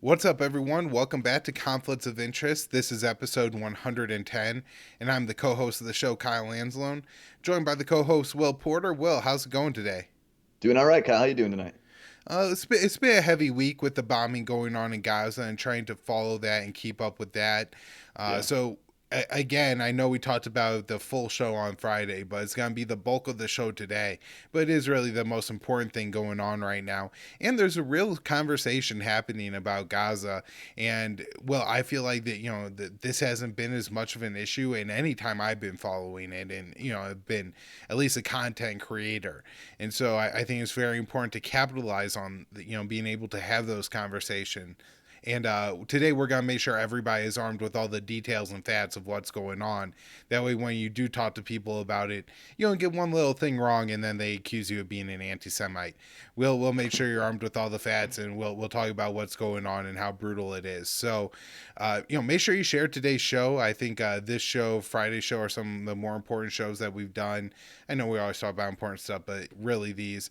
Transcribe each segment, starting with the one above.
What's up, everyone? Welcome back to Conflicts of Interest. This is episode 110, and I'm the co host of the show, Kyle Lanslone, joined by the co host, Will Porter. Will, how's it going today? Doing all right, Kyle. How you doing tonight? It's been a heavy week with the bombing going on in Gaza and trying to follow that and keep up with that. Yeah. Again, I know we talked about the full show on Friday, but it's going to be the bulk of the show today. But it is really the most important thing going on right now. And there's a real conversation happening about Gaza. And, well, I feel like that this hasn't been as much of an issue in any time I've been following it. And, I've been at least a content creator. And so I think it's very important to capitalize on, being able to have those conversations. And today we're going to make sure everybody is armed with all the details and facts of what's going on. That way, when you do talk to people about it, you don't get one little thing wrong and then they accuse you of being an anti-Semite. We'll make sure you're armed with all the facts, and we'll talk about what's going on and how brutal it is. So, make sure you share today's show. I think this show, Friday's show, are some of the more important shows that we've done. I know we always talk about important stuff, but really these.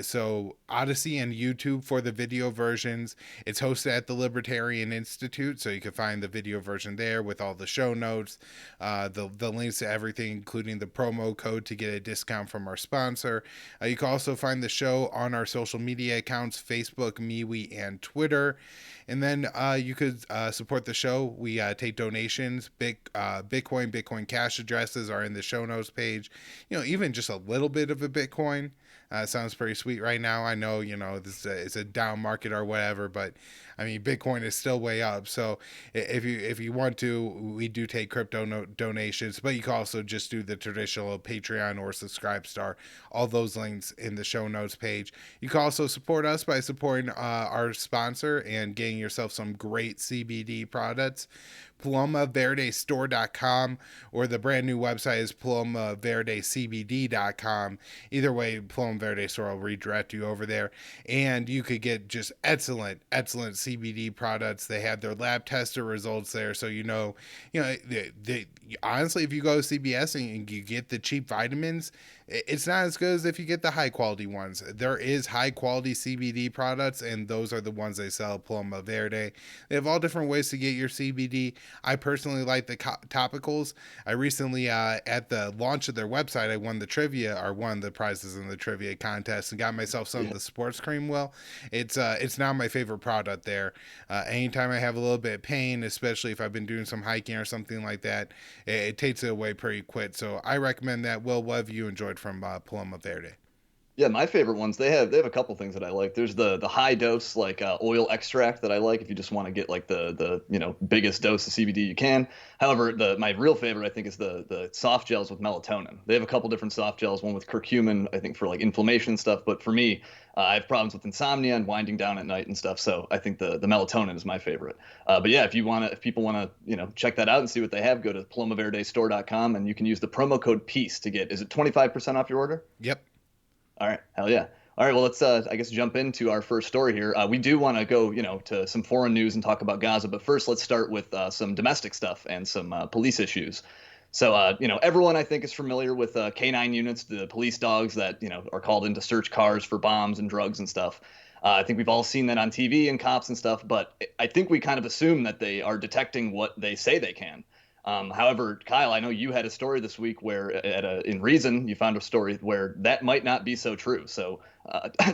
So Odysee and YouTube for the video versions. It's hosted at the Libertarian Institute, so you can find the video version there with all the show notes, the links to everything, including the promo code to get a discount from our sponsor. You can also find the show on our social media accounts: Facebook, MeWe, and Twitter. And then you could support the show. We take donations. Bitcoin Cash addresses are in the show notes page. Even just a little bit of a Bitcoin sounds pretty sweet right now. I know, this is a down market or whatever, but I mean, Bitcoin is still way up. So if you want to, we do take crypto donations, but you can also just do the traditional Patreon or Subscribe Star. All those links in the show notes page. You can also support us by supporting our sponsor and getting yourself some great CBD products. PalomaVerdeStore.com, or the brand new website is PalomaVerdeCBD.com. Either way, Paloma Verde Store will redirect you over there, and you could get just excellent CBD products. They have their lab tested results there, so honestly, if you go to CBS and you get the cheap vitamins, it's not as good as if you get the high quality ones. There is high quality CBD products, and those are the ones they sell at Paloma Verde. They have all different ways to get your CBD. I personally like the topicals. I recently, at the launch of their website, I won the prizes in the trivia contest and got myself some of Yeah. the sports cream. Well, it's now my favorite product there. Anytime I have a little bit of pain, especially if I've been doing some hiking or something like that, it takes it away pretty quick. So I recommend that. Will, what have you enjoyed from Paloma Verde? Yeah, my favorite ones, they have a couple things that I like. There's the high dose like oil extract that I like if you just want to get like the biggest dose of CBD you can. However, the my real favorite I think is the soft gels with melatonin. They have a couple different soft gels, one with curcumin I think for like inflammation and stuff, but for me, I have problems with insomnia and winding down at night and stuff, so I think the melatonin is my favorite. But yeah, if people want to, check that out and see what they have, go to plomaverdestore.com and you can use the promo code PEACE to get, is it 25% off your order? Yep. All right, hell yeah. All right, well, let's I guess jump into our first story here. We do want to go, to some foreign news and talk about Gaza, but first let's start with some domestic stuff and some police issues. So, everyone I think is familiar with K9 units, the police dogs that are called in to search cars for bombs and drugs and stuff. I think we've all seen that on TV and cops and stuff, but I think we kind of assume that they are detecting what they say they can. However, Kyle, I know you had a story this week where in Reason, you found a story where that might not be so true. So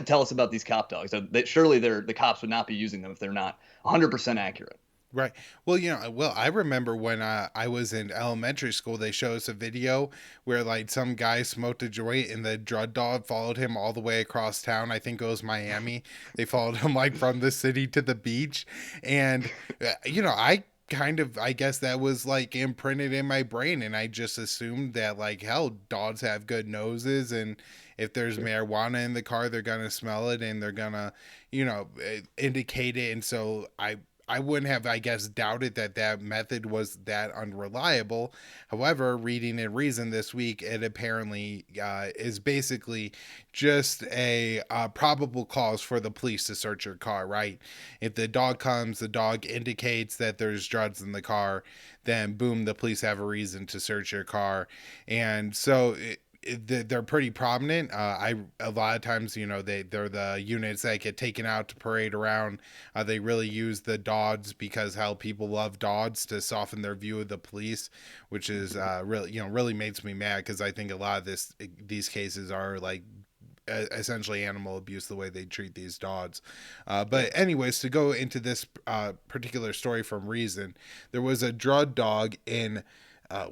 tell us about these cop dogs. Surely the cops would not be using them if they're not 100% accurate. Right. Well, I remember when I was in elementary school, they showed us a video where like some guy smoked a joint and the drug dog followed him all the way across town. I think it was Miami. They followed him like from the city to the beach. And, I kind of, I guess that was like imprinted in my brain. And I just assumed that like, hell, dogs have good noses. And if there's Sure. marijuana in the car, they're going to smell it and they're going to, indicate it. And so I wouldn't have, I guess, doubted that method was that unreliable. However, reading in Reason this week, it apparently is basically just a probable cause for the police to search your car, right? If the dog comes, the dog indicates that there's drugs in the car, then boom, the police have a reason to search your car. And so they're pretty prominent. I a lot of times, they're the units that get taken out to parade around. They really use the Dodds because how people love Dodds to soften their view of the police, which is really really makes me mad because I think a lot of these cases are like essentially animal abuse the way they treat these dogs. Yeah. But anyways, to go into this particular story from Reason, there was a drug dog in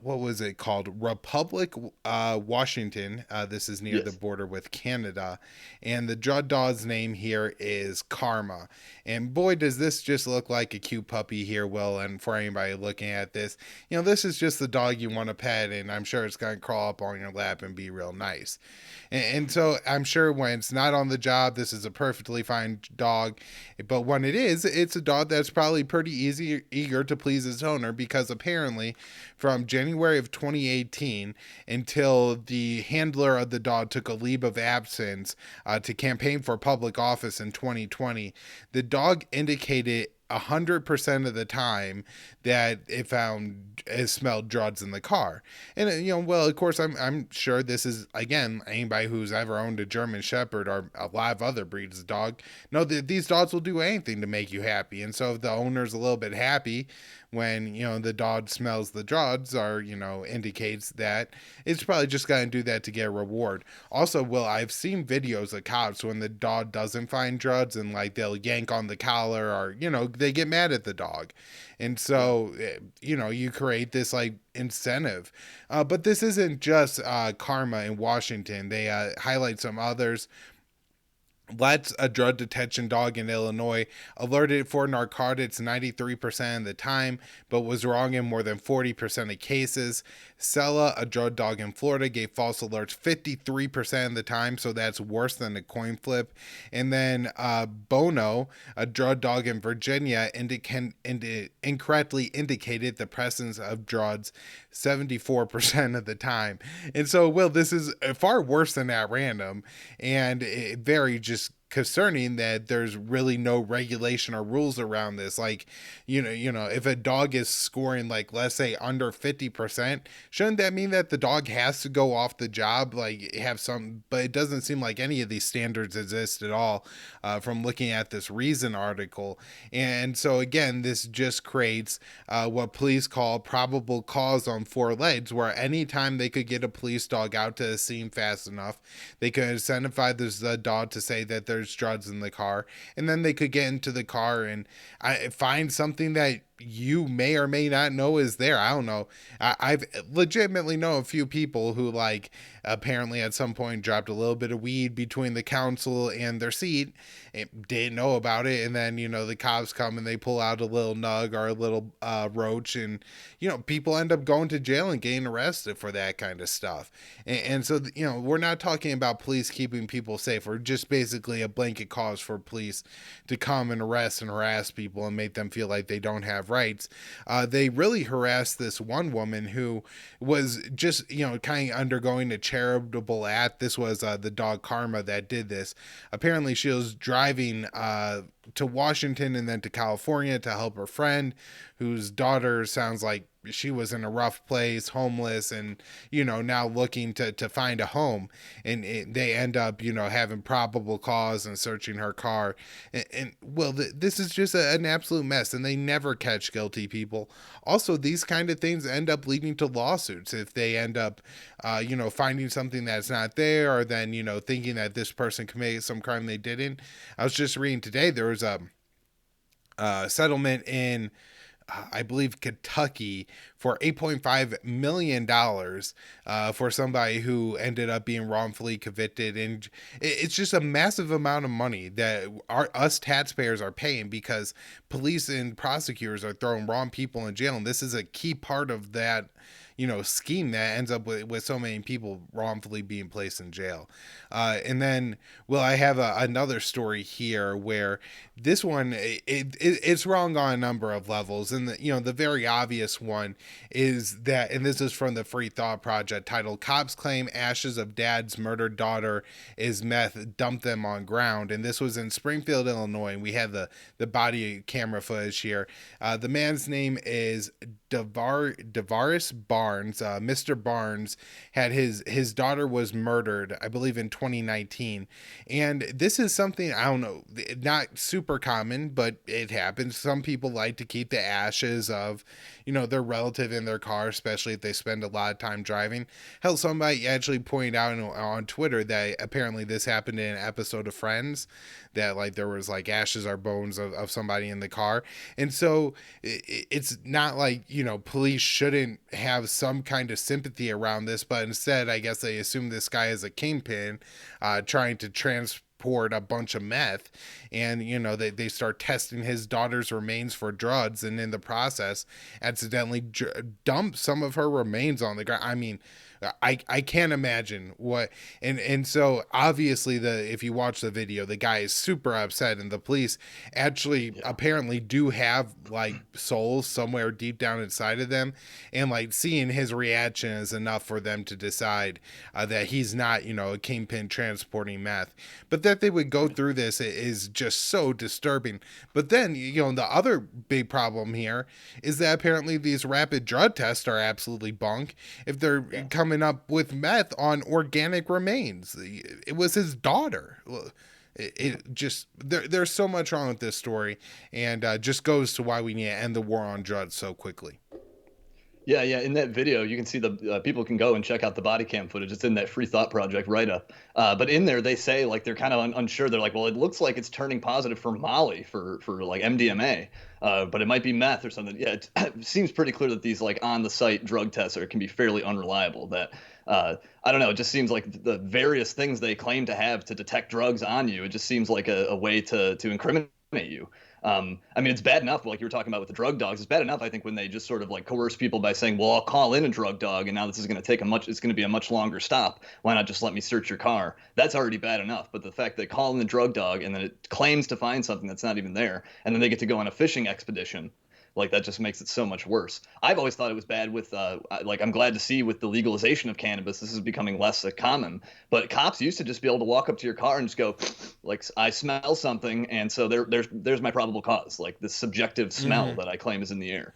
what was it called? Republic, Washington. This is near the Yes. border with Canada. And the drug dog's name here is Karma. And boy, does this just look like a cute puppy here, Will. And for anybody looking at this, this is just the dog you want to pet. And I'm sure it's going to crawl up on your lap and be real nice. And so I'm sure when it's not on the job, this is a perfectly fine dog. But when it is, it's a dog that's probably pretty eager to please its owner because apparently from January of 2018 until the handler of the dog took a leave of absence to campaign for public office in 2020, the dog indicated 100% of the time that it smelled drugs in the car. And well, of course, I'm sure this is, again, anybody who's ever owned a German Shepherd or a lot of other breeds of dog know that these dogs will do anything to make you happy. And so if the owner's a little bit happy when the dog smells the drugs, or indicates that it's probably just going to do that to get a reward. Also, Will, I've seen videos of cops when the dog doesn't find drugs and like they'll yank on the collar, or they get mad at the dog. And Yeah. so you create this like incentive. But this isn't just Karma in Washington. They highlight some others. Let's a drug detection dog in Illinois alerted for narcotics 93% of the time, but was wrong in more than 40% of cases. Sella, a drug dog in Florida, gave false alerts 53% of the time, so that's worse than a coin flip. And then Bono, a drug dog in Virginia, incorrectly indicated the presence of drugs 74% of the time. And so, Will, this is far worse than at random, and very just concerning that there's really no regulation or rules around this. Like, if a dog is scoring like let's say under 50%, shouldn't that mean that the dog has to go off the job, like have some? But it doesn't seem like any of these standards exist at all from looking at this Reason article. And so again, this just creates what police call probable cause on four legs, where anytime they could get a police dog out to the scene fast enough, they could incentivize the dog to say that there's drugs in the car, and then they could get into the car and find something that you may or may not know is there. I don't know. I've legitimately know a few people who like apparently at some point dropped a little bit of weed between the council and their seat and didn't know about it. And then, the cops come and they pull out a little nug or a little roach, and, people end up going to jail and getting arrested for that kind of stuff. And so, we're not talking about police keeping people safe. We're just basically a blanket cause for police to come and arrest and harass people and make them feel like they don't have rights. They really harassed this one woman who was just, kind of undergoing a charitable act. This was the dog Karma that did this. Apparently, she was driving to Washington and then to California to help her friend, whose daughter sounds like she was in a rough place, homeless, and now looking to find a home. And they end up having probable cause and searching her car. And well, this is just an absolute mess, and they never catch guilty people. Also, these kind of things end up leading to lawsuits if they end up finding something that's not there, or then thinking that this person committed some crime they didn't. I was just reading today there was a settlement in I believe Kentucky for $8.5 million for somebody who ended up being wrongfully convicted. And it's just a massive amount of money that us taxpayers are paying because police and prosecutors are throwing wrong people in jail. And this is a key part of that scheme that ends up with so many people wrongfully being placed in jail. And then, well, I have another story here where this one, it's wrong on a number of levels. And the very obvious one is that, and this is from the Free Thought Project, titled "Cops Claim Ashes of Dad's Murdered Daughter is Meth, Dump Them on Ground." And this was in Springfield, Illinois. And we have the body camera footage here. The man's name is Devaris Barnes. Mr. Barnes had his daughter was murdered, I believe, in 2019. And this is something, I don't know, not super common, but it happens. Some people like to keep the ashes of, their relative in their car, especially if they spend a lot of time driving. Hell, somebody actually pointed out on Twitter that apparently this happened in an episode of Friends, that like there was like ashes or bones of somebody in the car. And so it's not like, police shouldn't have some kind of sympathy around this, but instead, I guess they assume this guy is a kingpin trying to transport a bunch of meth, and they start testing his daughter's remains for drugs, and in the process accidentally dump some of her remains on the ground. I mean, I can't imagine what, and so obviously if you watch the video, the guy is super upset, and the police actually apparently do have like souls somewhere deep down inside of them, and like seeing his reaction is enough for them to decide that he's not a kingpin transporting meth. But that they would go through this is just so disturbing. But then the other big problem here is that apparently these rapid drug tests are absolutely bunk if they're coming up with meth on organic remains. It was his daughter. It just there's so much wrong with this story, and just goes to why we need to end the war on drugs so quickly. Yeah, yeah. In that video, you can see the people can go and check out the body cam footage. It's in that Free Thought Project write up. But in there, they say like they're kind of unsure. They're like, well, it looks like it's turning positive for Molly for like MDMA, but it might be meth or something. Yeah, it seems pretty clear that these like on the site drug tests can be fairly unreliable. That I don't know. It just seems like the various things they claim to have to detect drugs on you. It just seems like a way to incriminate you. I mean, it's bad enough, like you were talking about with the drug dogs. It's bad enough, I think, when they just sort of like coerce people by saying, well, I'll call in a drug dog, and now this is going to take it's going to be a much longer stop. Why not just let me search your car? That's already bad enough. But the fact they call in the drug dog and then it claims to find something that's not even there, and then they get to go on a fishing expedition, like that just makes it so much worse. I've always thought it was bad with like I'm glad to see with the legalization of cannabis, this is becoming less common. But cops used to just be able to walk up to your car and just go, like, I smell something, and so there's my probable cause, like this subjective smell that I claim is in the air.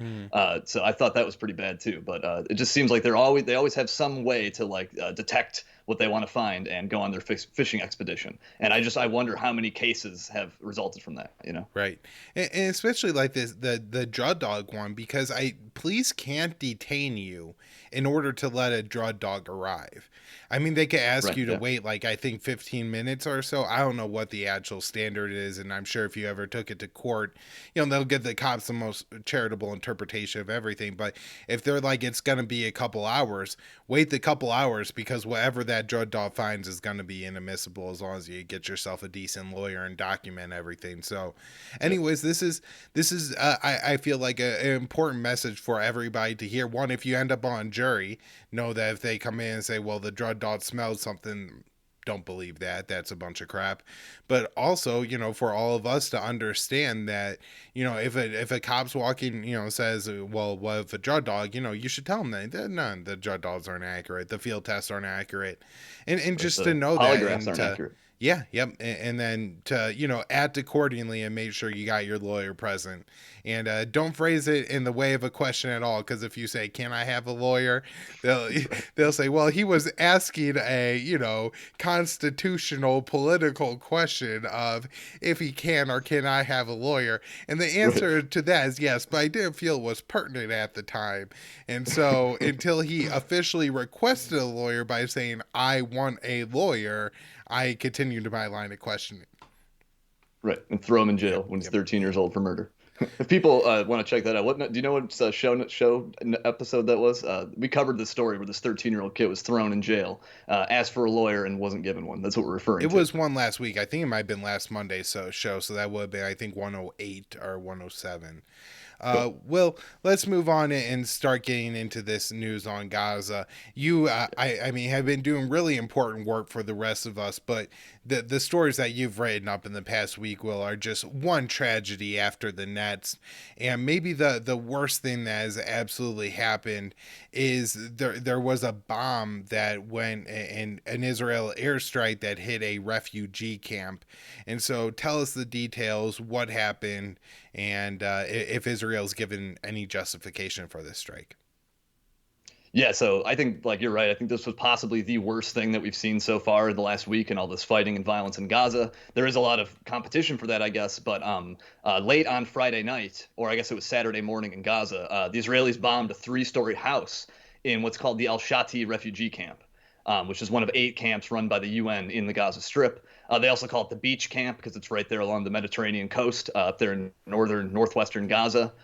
So I thought that was pretty bad too. But it just seems like they always have some way to like detect what they want to find and go on their fishing expedition. And I wonder how many cases have resulted from that, Right. And especially like this, the drug dog one, because police can't detain you in order to let a drug dog arrive. I mean, they could ask you to wait, like, I think 15 minutes or so. I don't know what the actual standard is. And I'm sure if you ever took it to court, they'll give the cops the most charitable interpretation of everything. But if they're like, it's going to be a couple hours, wait the couple hours, because whatever that drug dog finds is going to be inadmissible as long as you get yourself a decent lawyer and document everything. So anyways, this is I feel like an important message for everybody to hear. One, if you end up on jury, know that if they come in and say, well, the drug dog smelled something, don't believe that. That's a bunch of crap. But also, for all of us to understand that, if a cop's walking, says, well, what if a drug dog, you should tell them that none, the drug dogs aren't accurate. The field tests aren't accurate. And just to know that. Polygraphs aren't accurate. Yeah, yep. And then to, act accordingly and make sure you got your lawyer present. And don't phrase it in the way of a question at all, because if you say, can I have a lawyer? They'll say, well, he was asking a, constitutional political question of if he can or can I have a lawyer. And the answer to that is yes, but I didn't feel it was pertinent at the time. And so until he officially requested a lawyer by saying, I want a lawyer, I continued to my line of questioning. Right, and throw him in jail when he's 13 years old for murder. If people want to check that out, do you know what show episode that was? We covered this story where this 13-year-old kid was thrown in jail, asked for a lawyer, and wasn't given one. That's what we're referring to. It was one last week. I think it might have been last Monday's show, so that would have been, I think, 108 or 107. Well, let's move on and start getting into this news on Gaza. You, I mean, have been doing really important work for the rest of us, but the stories that you've written up in the past week, Will, are just one tragedy after the next. next. And maybe the worst thing that has absolutely happened is there was a bomb that went in an Israel airstrike that hit a refugee camp. And so tell us the details, what happened, and if Israel's given any justification for this strike. Yeah, so I think like you're right. I think this was possibly the worst thing that we've seen so far in the last week and all this fighting and violence in Gaza. There is a lot of competition for that, I guess, but late on Friday night, or I guess it was Saturday morning in Gaza, the Israelis bombed a three-story house in what's called the Al-Shati refugee camp, which is one of 8 camps run by the UN in the Gaza Strip. They also call it the beach camp because it's right there along the Mediterranean coast, up there in northwestern Gaza.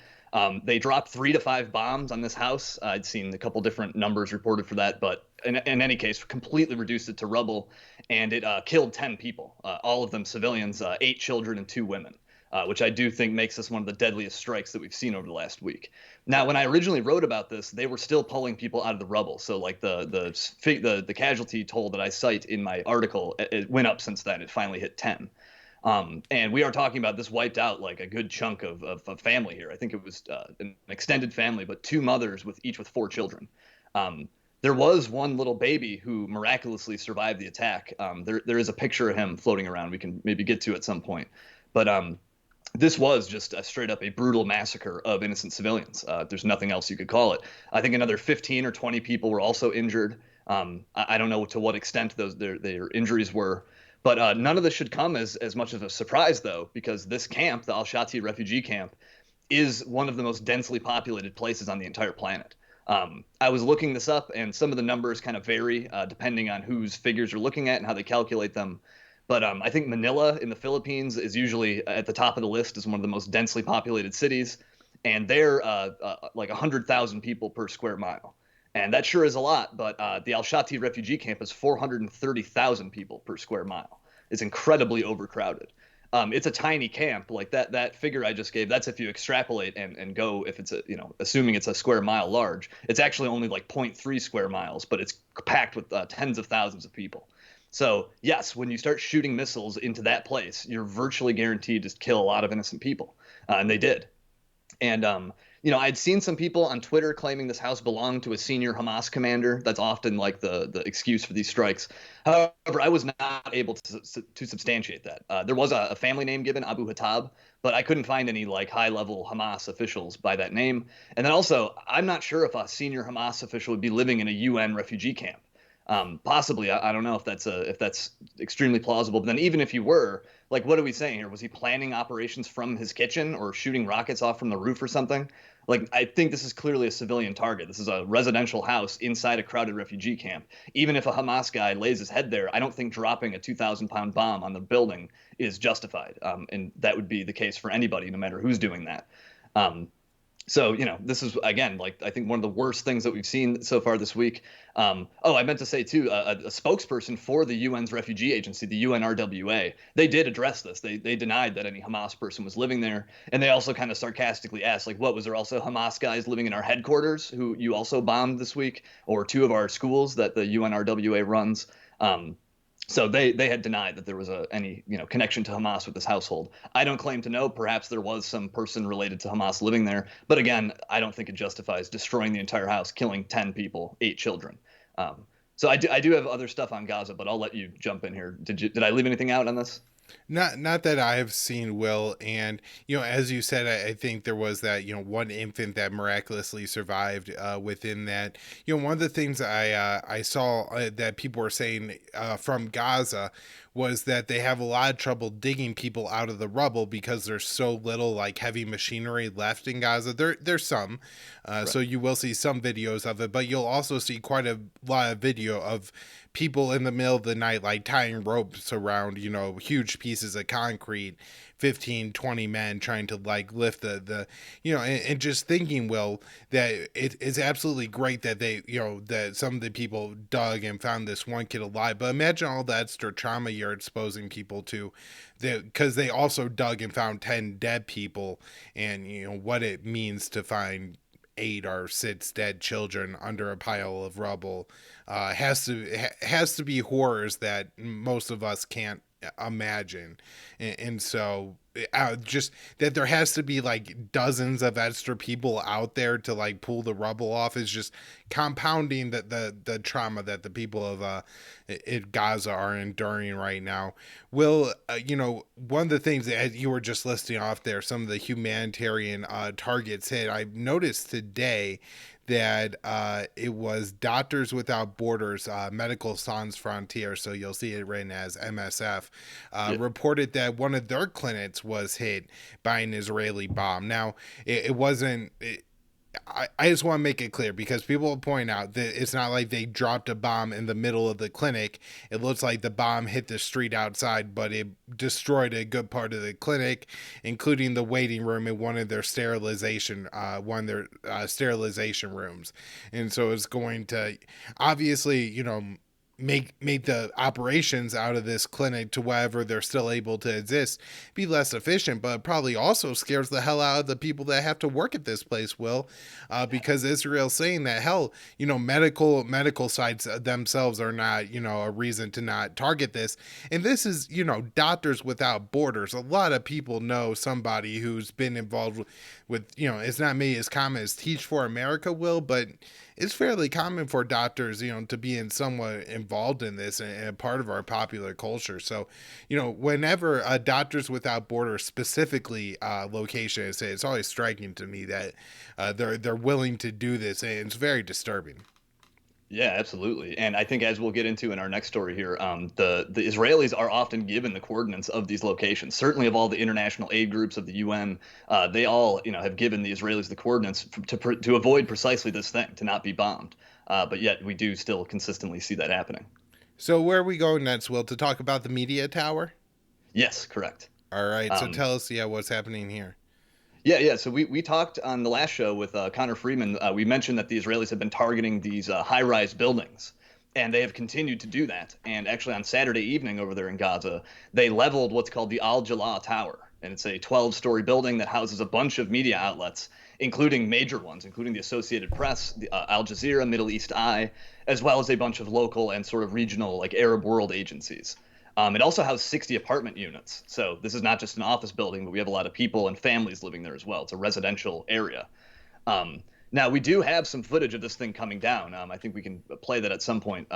They dropped 3 to 5 bombs on this house. I'd seen a couple different numbers reported for that, but in any case, completely reduced it to rubble, and it killed 10 people, all of them civilians, 8 children and 2 women, which I do think makes this one of the deadliest strikes that we've seen over the last week. Now, when I originally wrote about this, they were still pulling people out of the rubble. So, like the casualty toll that I cite in my article, it went up since then. It finally hit 10. And we are talking about this wiped out like a good chunk of family here. I think it was an extended family, but 2 mothers with each with 4 children. There was one little baby who miraculously survived the attack. There is a picture of him floating around. We can maybe get to at some point. But this was just a straight up a brutal massacre of innocent civilians. There's nothing else you could call it. I think another 15 or 20 people were also injured. I don't know to what extent their injuries were. But none of this should come as much of a surprise, though, because this camp, the Al-Shati refugee camp, is one of the most densely populated places on the entire planet. I was looking this up, and some of the numbers kind of vary depending on whose figures you're looking at and how they calculate them. But I think Manila in the Philippines is usually at the top of the list as one of the most densely populated cities, and they're like 100,000 people per square mile. And that sure is a lot, but the Al-Shati refugee camp is 430,000 people per square mile. It's incredibly overcrowded. It's a tiny camp, like that figure I just gave. That's if you extrapolate and go if it's assuming it's a square mile large. It's actually only like zero point 0.3 square miles, but it's packed with tens of thousands of people. So yes, when you start shooting missiles into that place, you're virtually guaranteed to kill a lot of innocent people, and they did. And I'd seen some people on Twitter claiming this house belonged to a senior Hamas commander. That's often like the excuse for these strikes. However, I was not able to substantiate that. There was a family name given, Abu Hattab, but I couldn't find any like high level Hamas officials by that name. And then also, I'm not sure if a senior Hamas official would be living in a UN refugee camp. Possibly, I don't know if that's extremely plausible. But then even if you were, like, what are we saying here? Was he planning operations from his kitchen or shooting rockets off from the roof or something? Like, I think this is clearly a civilian target. This is a residential house inside a crowded refugee camp. Even if a Hamas guy lays his head there, I don't think dropping a 2,000-pound bomb on the building is justified. And that would be the case for anybody, no matter who's doing that. So, this is, again, like, I think one of the worst things that we've seen so far this week. I meant to say, too, a spokesperson for the UN's refugee agency, the UNRWA, they did address this. They denied that any Hamas person was living there. And they also kind of sarcastically asked, like, what, was there also Hamas guys living in our headquarters who you also bombed this week, or 2 of our schools that the UNRWA runs? So they had denied that there was any connection to Hamas with this household. I don't claim to know. Perhaps there was some person related to Hamas living there, but again, I don't think it justifies destroying the entire house, killing 10 people, 8 children. So I do have other stuff on Gaza, but I'll let you jump in here. Did I leave anything out on this? Not that I have seen, Will. And as you said, I think there was that one infant that miraculously survived within that. One of the things I saw that people were saying from Gaza was that they have a lot of trouble digging people out of the rubble because there's so little like heavy machinery left in Gaza. There's some, Right. so you will see some videos of it, but you'll also see quite a lot of video of people in the middle of the night like tying ropes around huge pieces of concrete, 15-20 men trying to like lift the and just thinking, Will, that it is absolutely great that they that some of the people dug and found this one kid alive, but imagine all the extra trauma you're exposing people to, because they also dug and found 10 dead people, and what it means to find 8 or 6 dead children under a pile of rubble has to be horrors that most of us can't imagine. And so just that there has to be like dozens of extra people out there to like pull the rubble off is just compounding the trauma that the people of Gaza are enduring right now. Will one of the things that you were just listing off there, some of the humanitarian targets hit. I noticed today that it was Doctors Without Borders, Medical Sans Frontières, so you'll see it written as MSF, Yeah. reported that one of their clinics was hit by an Israeli bomb. Now, it wasn't. I just want to make it clear because people will point out that it's not like they dropped a bomb in the middle of the clinic. It looks like the bomb hit the street outside, but it destroyed a good part of the clinic, including the waiting room in one of their sterilization rooms. And so it's going to obviously, make the operations out of this clinic to wherever they're still able to exist be less efficient, but it probably also scares the hell out of the people that have to work at this place, Will, because Israel's saying that hell, medical sites themselves are not, a reason to not target this. And this is, Doctors Without Borders. A lot of people know somebody who's been involved with, it's not maybe as common as Teach for America, Will, but it's fairly common for doctors, to be in somewhat involved in this and a part of our popular culture. So, whenever Doctors Without Borders specifically location is, it's always striking to me that they're willing to do this, and it's very disturbing. Yeah, absolutely. And I think as we'll get into in our next story here, the Israelis are often given the coordinates of these locations. Certainly, of all the international aid groups of the UN, they all have given the Israelis the coordinates to avoid precisely this thing, to not be bombed. But yet we do still consistently see that happening. So where are we going next, Will? To talk about the media tower? Yes, correct. All right. So Um, tell us, yeah, what's happening here. yeah. So we talked on the last show with Connor Freeman. We mentioned that the Israelis have been targeting these high-rise buildings, and they have continued to do that. And actually, on Saturday evening over there in Gaza, they leveled what's called the Al-Jalaa Tower, and it's a 12-story building that houses a bunch of media outlets, including major ones, including the Associated Press, the Al Jazeera, Middle East Eye, as well as a bunch of local and sort of regional, like Arab World agencies. It also has 60 apartment units. So this is not just an office building, but we have a lot of people and families living there as well. It's a residential area. Um, Now, we do have some footage of this thing coming down. I think we can play that at some point.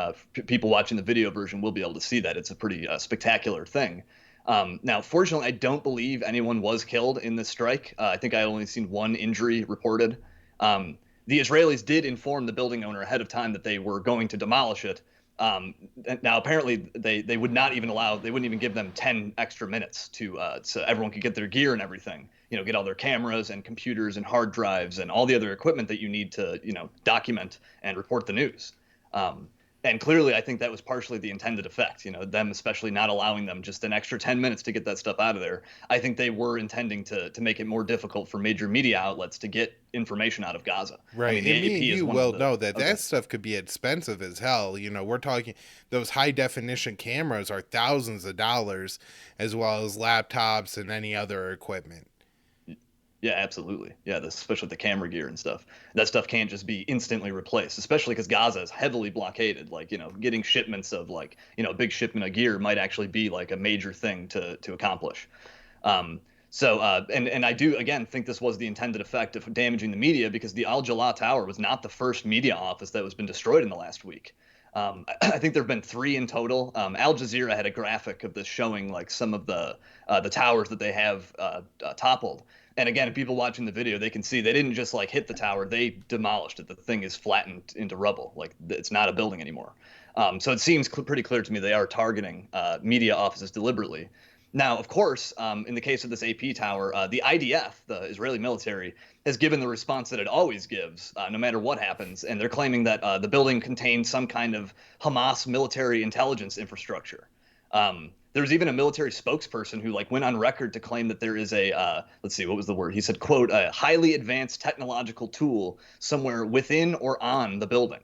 People watching the video version will be able to see that. It's a pretty spectacular thing. Now, fortunately, I don't believe anyone was killed in this strike. I think I only seen one injury reported. Um, the Israelis did inform the building owner ahead of time that they were going to demolish it. Um, Now, apparently, they would not even they wouldn't even give them 10 extra minutes so everyone could get their gear and everything. Get all their cameras and computers and hard drives and all the other equipment that you need to, document and report the news. Um, and clearly, I think that was partially the intended effect. Them especially not allowing them just an extra 10 minutes to get that stuff out of there. I think they were intending to make it more difficult for major media outlets to get information out of Gaza. I Right. mean, the And me and AP is you one of will the. know that Okay. that stuff could be expensive as hell. We're talking those high definition cameras are thousands of dollars, as well as laptops and any other equipment. Yeah, absolutely. Yeah, especially the camera gear and stuff. That stuff can't just be instantly replaced, especially because Gaza is heavily blockaded. Like, getting shipments of like, a big shipment of gear might actually be like a major thing to accomplish. And I do again think this was the intended effect of damaging the media because the Al Jalaa Tower was not the first media office that was been destroyed in the last week. I think there have been three in total. Al Jazeera had a graphic of this showing like some of the towers that they have toppled. And again, people watching the video, they can see they didn't just like hit the tower; they demolished it. The thing is flattened into rubble. Like it's not a building anymore. So it seems pretty clear to me they are targeting media offices deliberately. Now, of course, in the case of this AP tower, the IDF, the Israeli military, has given the response that it always gives, no matter what happens, and they're claiming that the building contains some kind of Hamas military intelligence infrastructure. There's even a military spokesperson who like went on record to claim that there is a let's see, what was the word? He said, "quote a highly advanced technological tool somewhere within or on the building."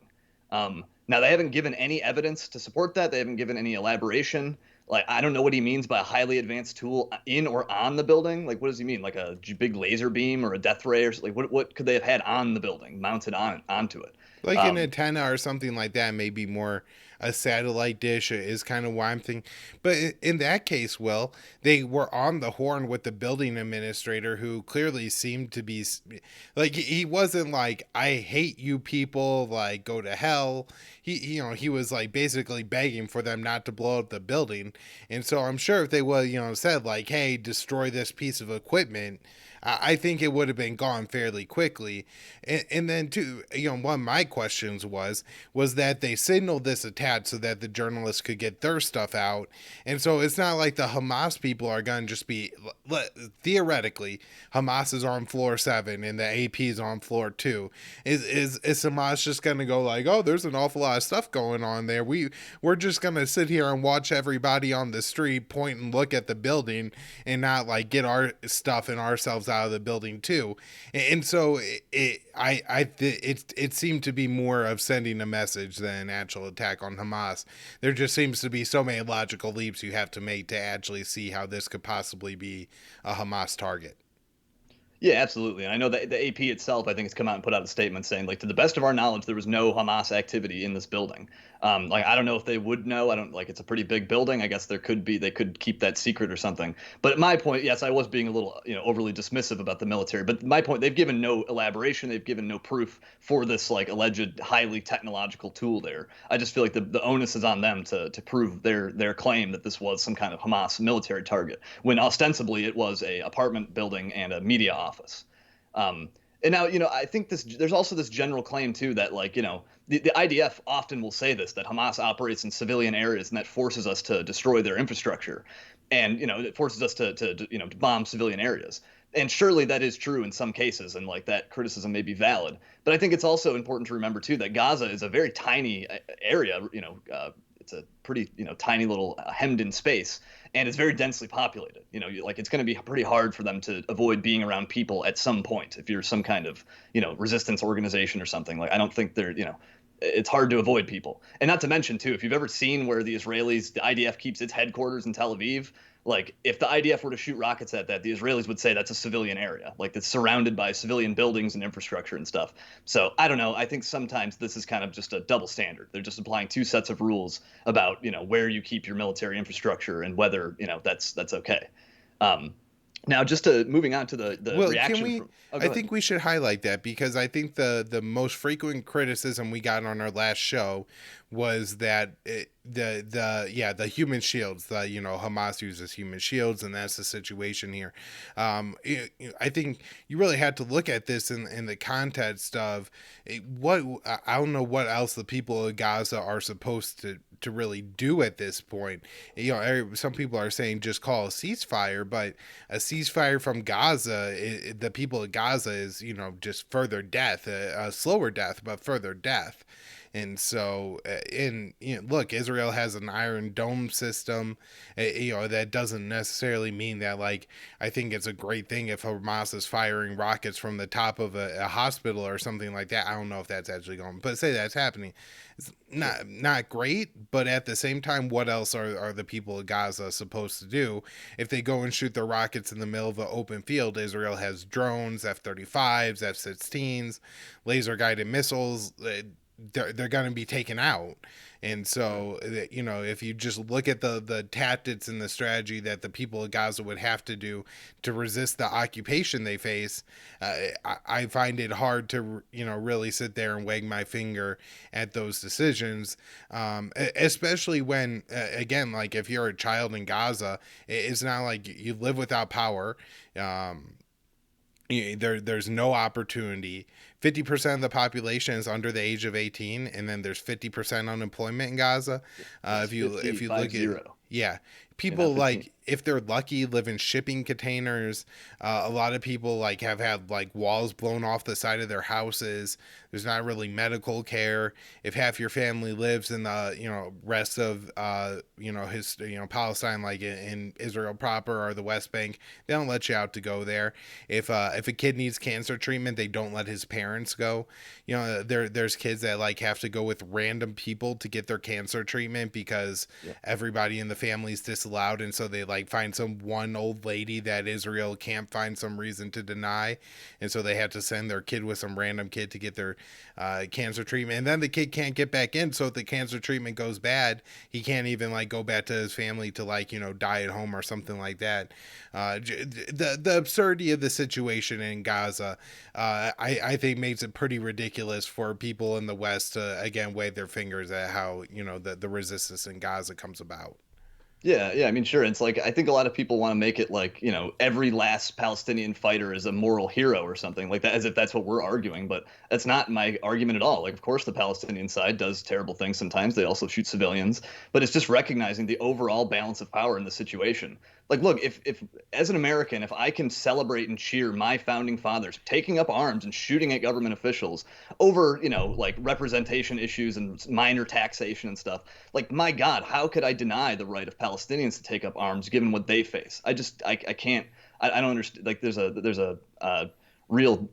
Now they haven't given any evidence to support that. They haven't given any elaboration. Like I don't know what he means by a highly advanced tool in or on the building. Like what does he mean? Like a big laser beam or a death ray or like what could they have had on the building, mounted onto it? Like an antenna or something like that, maybe more a satellite dish is kind of why I'm thinking. But in that case, Will, they were on the horn with the building administrator who clearly seemed to be like, he wasn't like, I hate you people, like, go to hell. He was like basically begging for them not to blow up the building. And so I'm sure if they would, said like, hey, destroy this piece of equipment, I think it would have been gone fairly quickly. And then too, one of my questions was that they signaled this attack so that the journalists could get their stuff out. And so it's not like the Hamas people are going to just be, theoretically, Hamas is on floor 7 and the AP is on floor 2. Is Hamas just going to go like, oh, there's an awful lot of stuff going on there. We're just going to sit here and watch everybody on the street point and look at the building and not like get our stuff and ourselves out of the building too. And so it seemed to be more of sending a message than an actual attack on Hamas. There just seems to be so many logical leaps you have to make to actually see how this could possibly be a Hamas target. Yeah, absolutely. And I know that the AP itself, I think, has come out and put out a statement saying, like, to the best of our knowledge, there was no Hamas activity in this building. Like, I don't know if they would know. I don't like it's a pretty big building. I guess there could be they could keep that secret or something. But at my point, yes, I was being a little, overly dismissive about the military. But my point, they've given no elaboration. They've given no proof for this like alleged highly technological tool there. I just feel like the onus is on them to prove their claim that this was some kind of Hamas military target, when ostensibly it was a apartment building and a media office. And now, I think there's also this general claim too that like, the IDF often will say this, that Hamas operates in civilian areas and that forces us to destroy their infrastructure. And, it forces us to bomb civilian areas. And surely that is true in some cases, and like that criticism may be valid. But I think it's also important to remember too that Gaza is a very tiny area. It's a pretty tiny little hemmed in space, and it's very densely populated. Like it's going to be pretty hard for them to avoid being around people at some point if you're some kind of resistance organization or something. Like I don't think they're it's hard to avoid people. And not to mention too, if you've ever seen where the IDF keeps its headquarters in Tel Aviv, like if the IDF were to shoot rockets at that, the Israelis would say that's a civilian area, like it's surrounded by civilian buildings and infrastructure and stuff. So I don't know. I think sometimes this is kind of just a double standard. They're just applying two sets of rules about where you keep your military infrastructure and whether that's okay. Now, just moving on to the Well, can reaction we? from. Oh, I go ahead. think we should highlight that because I think the most frequent criticism we got on our last show was that the human shields, Hamas uses human shields, and that's the situation here. I think you really had to look at this in the context of what I don't know what else the people of Gaza are supposed to really do at this point. Some people are saying just call a ceasefire, but a ceasefire from Gaza, the people of Gaza is, just further death, a slower death, but further death. And so, look, Israel has an Iron Dome system. That doesn't necessarily mean that, like, I think it's a great thing if Hamas is firing rockets from the top of a hospital or something like that. I don't know if that's actually going, but say that's happening. It's not great, but at the same time, what else are the people of Gaza supposed to do? If they go and shoot their rockets in the middle of an open field, Israel has drones, F-35s, F-16s, laser-guided missiles. They're going to be taken out. And so, if you just look at the tactics and the strategy that the people of Gaza would have to do to resist the occupation they face, I find it hard to, really sit there and wag my finger at those decisions, especially when, again, like if you're a child in Gaza, it's not like you live without power. There's no opportunity. 50% of the population is under the age of 18, and then there's 50% unemployment in Gaza. Yes, If you look at, 0. yeah, Not people 15. like if they're lucky live in shipping containers. A lot of people like have had like walls blown off the side of their houses. There's not really medical care. If half your family lives in the rest of Palestine, like in Israel proper or the West Bank, they don't let you out to go there. If a kid needs cancer treatment, they don't let his parents go. There's kids that like have to go with random people to get their cancer treatment because Yeah. everybody in the family's disallowed, and so they like find some one old lady that Israel can't find some reason to deny, and so they have to send their kid with some random kid to get their cancer treatment, and then the kid can't get back in, so if the cancer treatment goes bad, he can't even like go back to his family to like die at home or something like that. The absurdity of the situation in Gaza, I think makes it pretty ridiculous for people in the West to again wave their fingers at how the resistance in Gaza comes about. Yeah, yeah. I mean, sure. It's like I think a lot of people want to make it like, every last Palestinian fighter is a moral hero or something like that, as if that's what we're arguing. But that's not my argument at all. Like, of course, the Palestinian side does terrible things sometimes. They also shoot civilians, but it's just recognizing the overall balance of power in the situation. Like, look, if as an American, if I can celebrate and cheer my founding fathers taking up arms and shooting at government officials over, like representation issues and minor taxation and stuff, like, my God, how could I deny the right of Palestinians to take up arms given what they face? I can't, I don't understand. Like, there's a real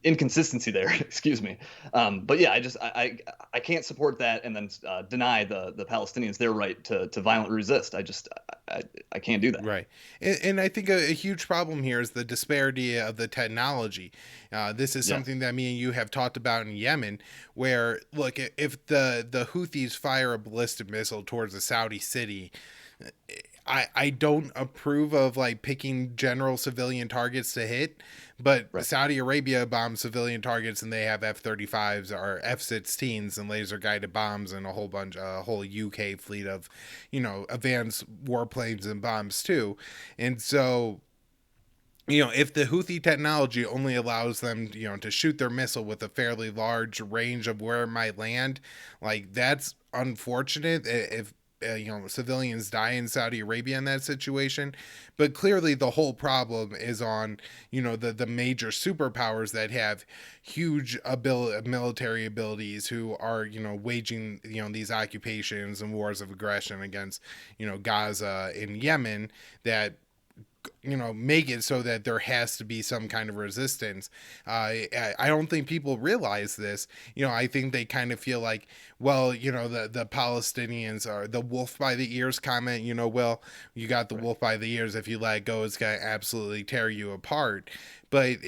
inconsistency there. Excuse me. But yeah, I can't support that and then deny the Palestinians their right to violently resist. I can't do that. Right. And I think a huge problem here is the disparity of the technology. This is Yeah. something that me and you have talked about in Yemen, where, look, if the Houthis fire a ballistic missile towards a Saudi city, I don't approve of like picking general civilian targets to hit, but Right. Saudi Arabia bombs civilian targets and they have F-35s or F-16s and laser guided bombs and a whole UK fleet of, advanced warplanes and bombs too. And so, if the Houthi technology only allows them, to shoot their missile with a fairly large range of where it might land, like that's unfortunate if civilians die in Saudi Arabia in that situation. But clearly the whole problem is on the major superpowers that have huge military abilities, who are waging these occupations and wars of aggression against Gaza and Yemen, that make it so that there has to be some kind of resistance. I don't think people realize this. I think they kind of feel like, well, the Palestinians are the wolf by the ears comment. Well, you got the wolf by the ears. If you let go, it's gonna absolutely tear you apart. But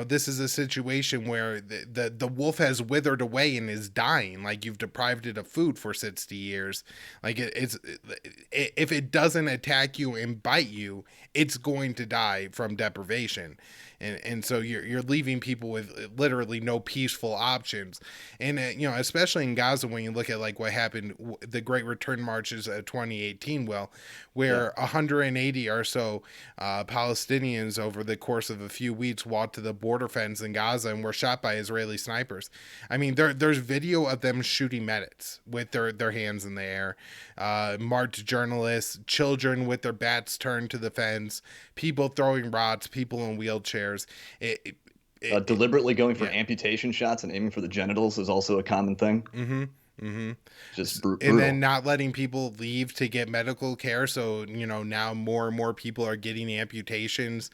this is a situation where the wolf has withered away and is dying. Like, you've deprived it of food for 60 years. Like, if it doesn't attack you and bite you, it's going to die from deprivation. And so you're leaving people with literally no peaceful options. And especially in Gaza, when you look at like what happened, the Great Return marches of 2018, where 180 or so Palestinians over the course of a few weeks walked to the border fence in Gaza and were shot by Israeli snipers. I mean, there's video of them shooting medics with their hands in the air, marked journalists, children with their bats turned to the fence, people throwing rocks, people in wheelchairs. Deliberately going for Yeah. amputation shots and aiming for the genitals is also a common thing. Mm-hmm. Mm-hmm. Just And then brutal. not letting people leave to get medical care. So, now more and more people are getting amputations,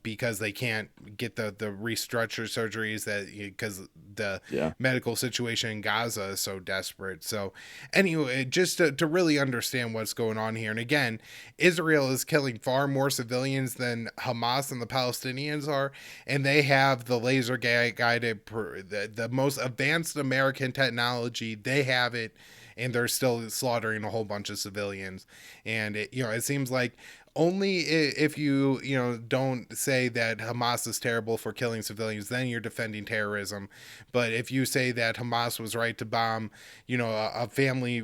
because they can't get the restructure surgeries because the Yeah. medical situation in Gaza is so desperate. So anyway, just to really understand what's going on here. And again, Israel is killing far more civilians than Hamas and the Palestinians are. And they have the laser guided, the most advanced American technology. They have it, and they're still slaughtering a whole bunch of civilians. And it seems like only if you don't say that Hamas is terrible for killing civilians, then you're defending terrorism. But if you say that Hamas was right to bomb a family,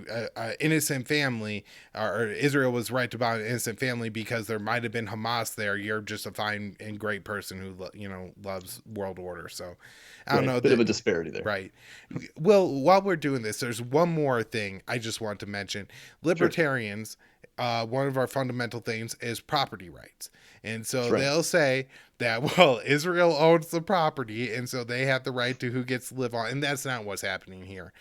innocent family, or Israel was right to bomb an innocent family because there might have been Hamas there, you're just a fine and great person who loves world order. So I don't know Bit of that. a disparity there. Right. Well, while we're doing this, there's one more thing I just want to mention. Sure. Libertarians, one of our fundamental things is property rights. And That's so right. they'll say that, well, Israel owns the property, and so they have the right to who gets to live on. And that's not what's happening here.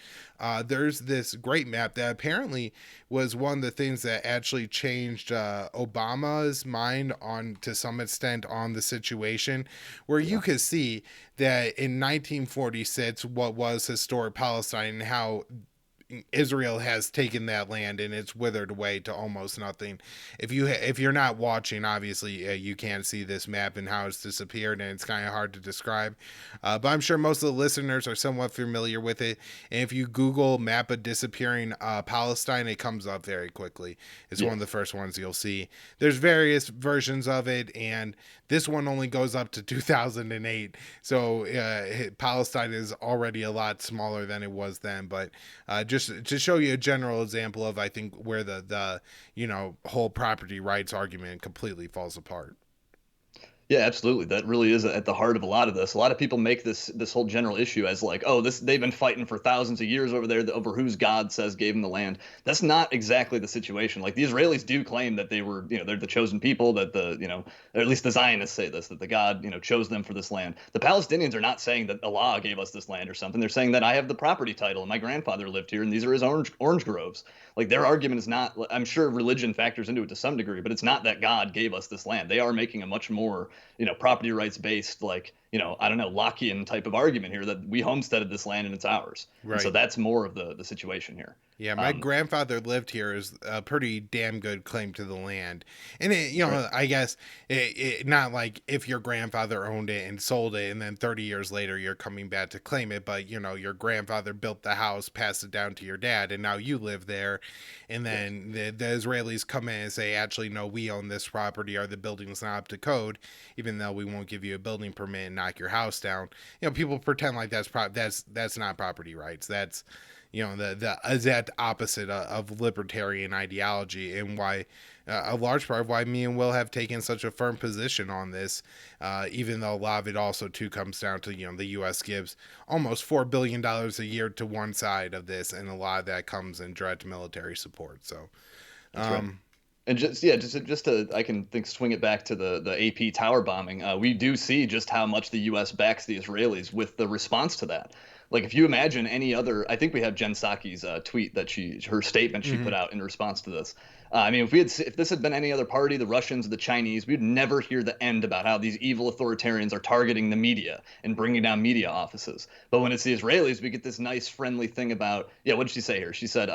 There's this great map that apparently was one of the things that actually changed Obama's mind on, to some extent, on the situation, where you could see that in 1946, what was historic Palestine and how Israel has taken that land and it's withered away to almost nothing. If you're not watching, obviously you can't see this map and how it's disappeared, and it's kind of hard to describe. But I'm sure most of the listeners are somewhat familiar with it. And if you Google map of disappearing Palestine, it comes up very quickly. It's one of the Yes. first ones you'll see. There's various versions of it, and this one only goes up to 2008. So Palestine is already a lot smaller than it was then. But just to show you a general example of, I think, where the whole property rights argument completely falls apart. Yeah, absolutely. That really is at the heart of a lot of this. A lot of people make this whole general issue as like, oh, this they've been fighting for thousands of years over there over whose God says gave them the land. That's not exactly the situation. Like the Israelis do claim that they were, they're the chosen people, that or at least the Zionists say this, that the God, chose them for this land. The Palestinians are not saying that Allah gave us this land or something. They're saying that I have the property title and my grandfather lived here and these are his orange groves. Like their argument is not, I'm sure religion factors into it to some degree, but it's not that God gave us this land. They are making a much more property rights based, like, I don't know, Lockean type of argument here that we homesteaded this land and it's ours. And so Right. that's more of the situation here. Yeah, my Um, grandfather lived here is a pretty damn good claim to the land. And right. I guess not like if your grandfather owned it and sold it and then 30 years later you're coming back to claim it, but your grandfather built the house, passed it down to your dad, and now you live there. And Yes. then the Israelis come in and say, actually, no, we own this property, or the building's not up to code, even though we won't give you a building permit and knock your house down. People pretend like that's not property rights. That's the exact opposite of libertarian ideology, and why a large part of why me and Will have taken such a firm position on this, even though a lot of it also too comes down to the U.S. gives almost $4 billion a year to one side of this, and a lot of that comes in direct military support. So, That's right. um, And just to I can think swing it back to the AP tower bombing. We do see just how much the U.S. backs the Israelis with the response to that. Like if you imagine any other, I think we have Jen Psaki's tweet that her statement she put mhm, out in response to this. I mean, if this had been any other party, the Russians, the Chinese, we'd never hear the end about how these evil authoritarians are targeting the media and bringing down media offices. But when it's the Israelis, we get this nice friendly thing about, yeah, what did she say here? She said,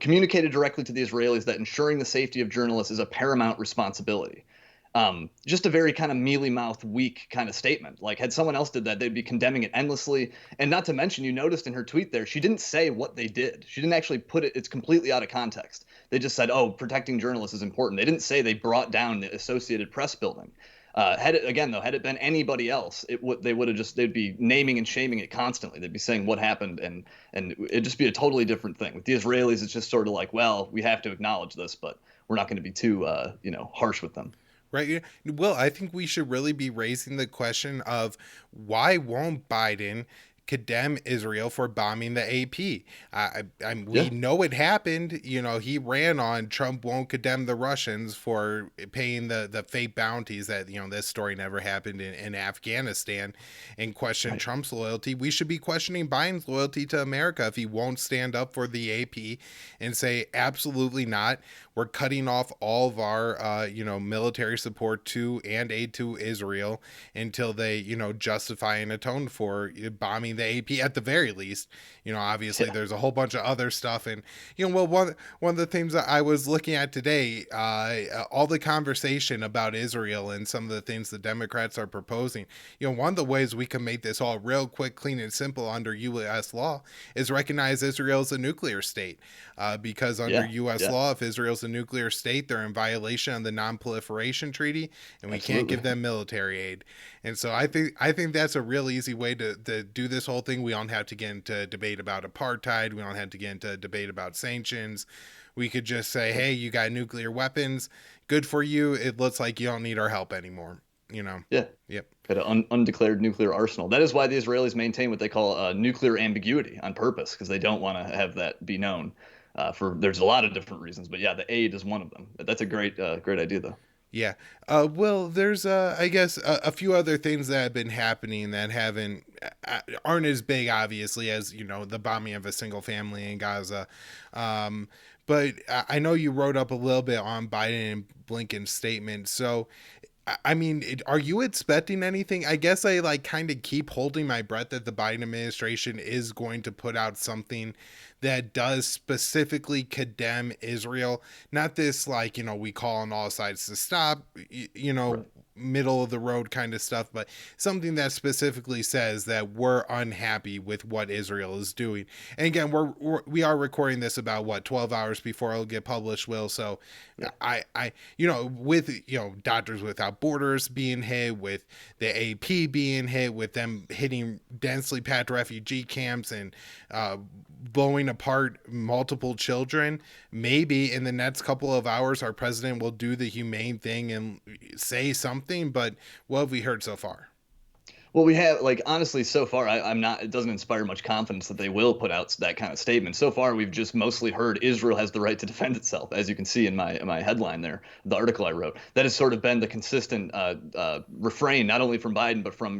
communicated directly to the Israelis that ensuring the safety of journalists is a paramount responsibility. Just a very kind of mealy mouthed, weak kind of statement. Like, had someone else did that, they'd be condemning it endlessly. And not to mention, you noticed in her tweet there, she didn't say what they did. She didn't actually put it, it's completely out of context. They just said, oh, protecting journalists is important. They didn't say they brought down the Associated Press building. Had it been anybody else, they would have just they'd be naming and shaming it constantly. They'd be saying what happened, and it'd just be a totally different thing. With the Israelis, it's just sort of like, well, we have to acknowledge this, but we're not going to be too harsh with them. right. Well, I think we should really be raising the question of why won't Biden condemn Israel for bombing the AP? We Yeah, know it happened. He ran on Trump won't condemn the Russians for paying the fake bounties that this story never happened in Afghanistan, and question right. Trump's loyalty. We should be questioning Biden's loyalty to America if he won't stand up for the AP and say absolutely not. We're cutting off all of our military support to and aid to Israel until they justify and atone for bombing the AP at the very least. Obviously Yeah, there's a whole bunch of other stuff, and well, one of the things that I was looking at today, all the conversation about Israel and some of the things the Democrats are proposing. One of the ways we can make this all real quick, clean, and simple under U.S. law is recognize Israel as a nuclear state, because under yeah, U.S. yeah, law, if Israel's a nuclear state, they're in violation of the Non-Proliferation Treaty, and we can't absolutely. give them military aid. And so I think that's a real easy way to do this whole thing. We don't have to get into debate about apartheid. We don't have to get into debate about sanctions. We could just say, hey, you got nuclear weapons. Good for you. It looks like you don't need our help anymore. You know. Yeah, Yep. got an undeclared nuclear arsenal. That is why the Israelis maintain what they call nuclear ambiguity on purpose, because they don't want to have that be known. For there's a lot of different reasons, but yeah, the aid is one of them. That's a great idea, though. Yeah. Well, there's I guess a few other things that have been happening that aren't as big, obviously, as the bombing of a single family in Gaza. Um, but I know you wrote up a little bit on Biden and Blinken's statement. So I mean, are you expecting anything? I guess I like kind of keep holding my breath that the Biden administration is going to put out something that does specifically condemn Israel. Not this, like, we call on all sides to stop, Right. middle of the road kind of stuff, but something that specifically says that we're unhappy with what Israel is doing. And again, we are recording this about what, 12 hours before it'll get published, Will. So Yeah. with Doctors Without Borders being hit, with the AP being hit, with them hitting densely packed refugee camps and blowing apart multiple children, maybe in the next couple of hours our president will do the humane thing and say something. But what have we heard so far? Well, we have, like, honestly, so far, I'm not. It doesn't inspire much confidence that they will put out that kind of statement. So far, we've just mostly heard Israel has the right to defend itself, as you can see in my headline there, the article I wrote. That has sort of been the consistent refrain, not only from Biden but from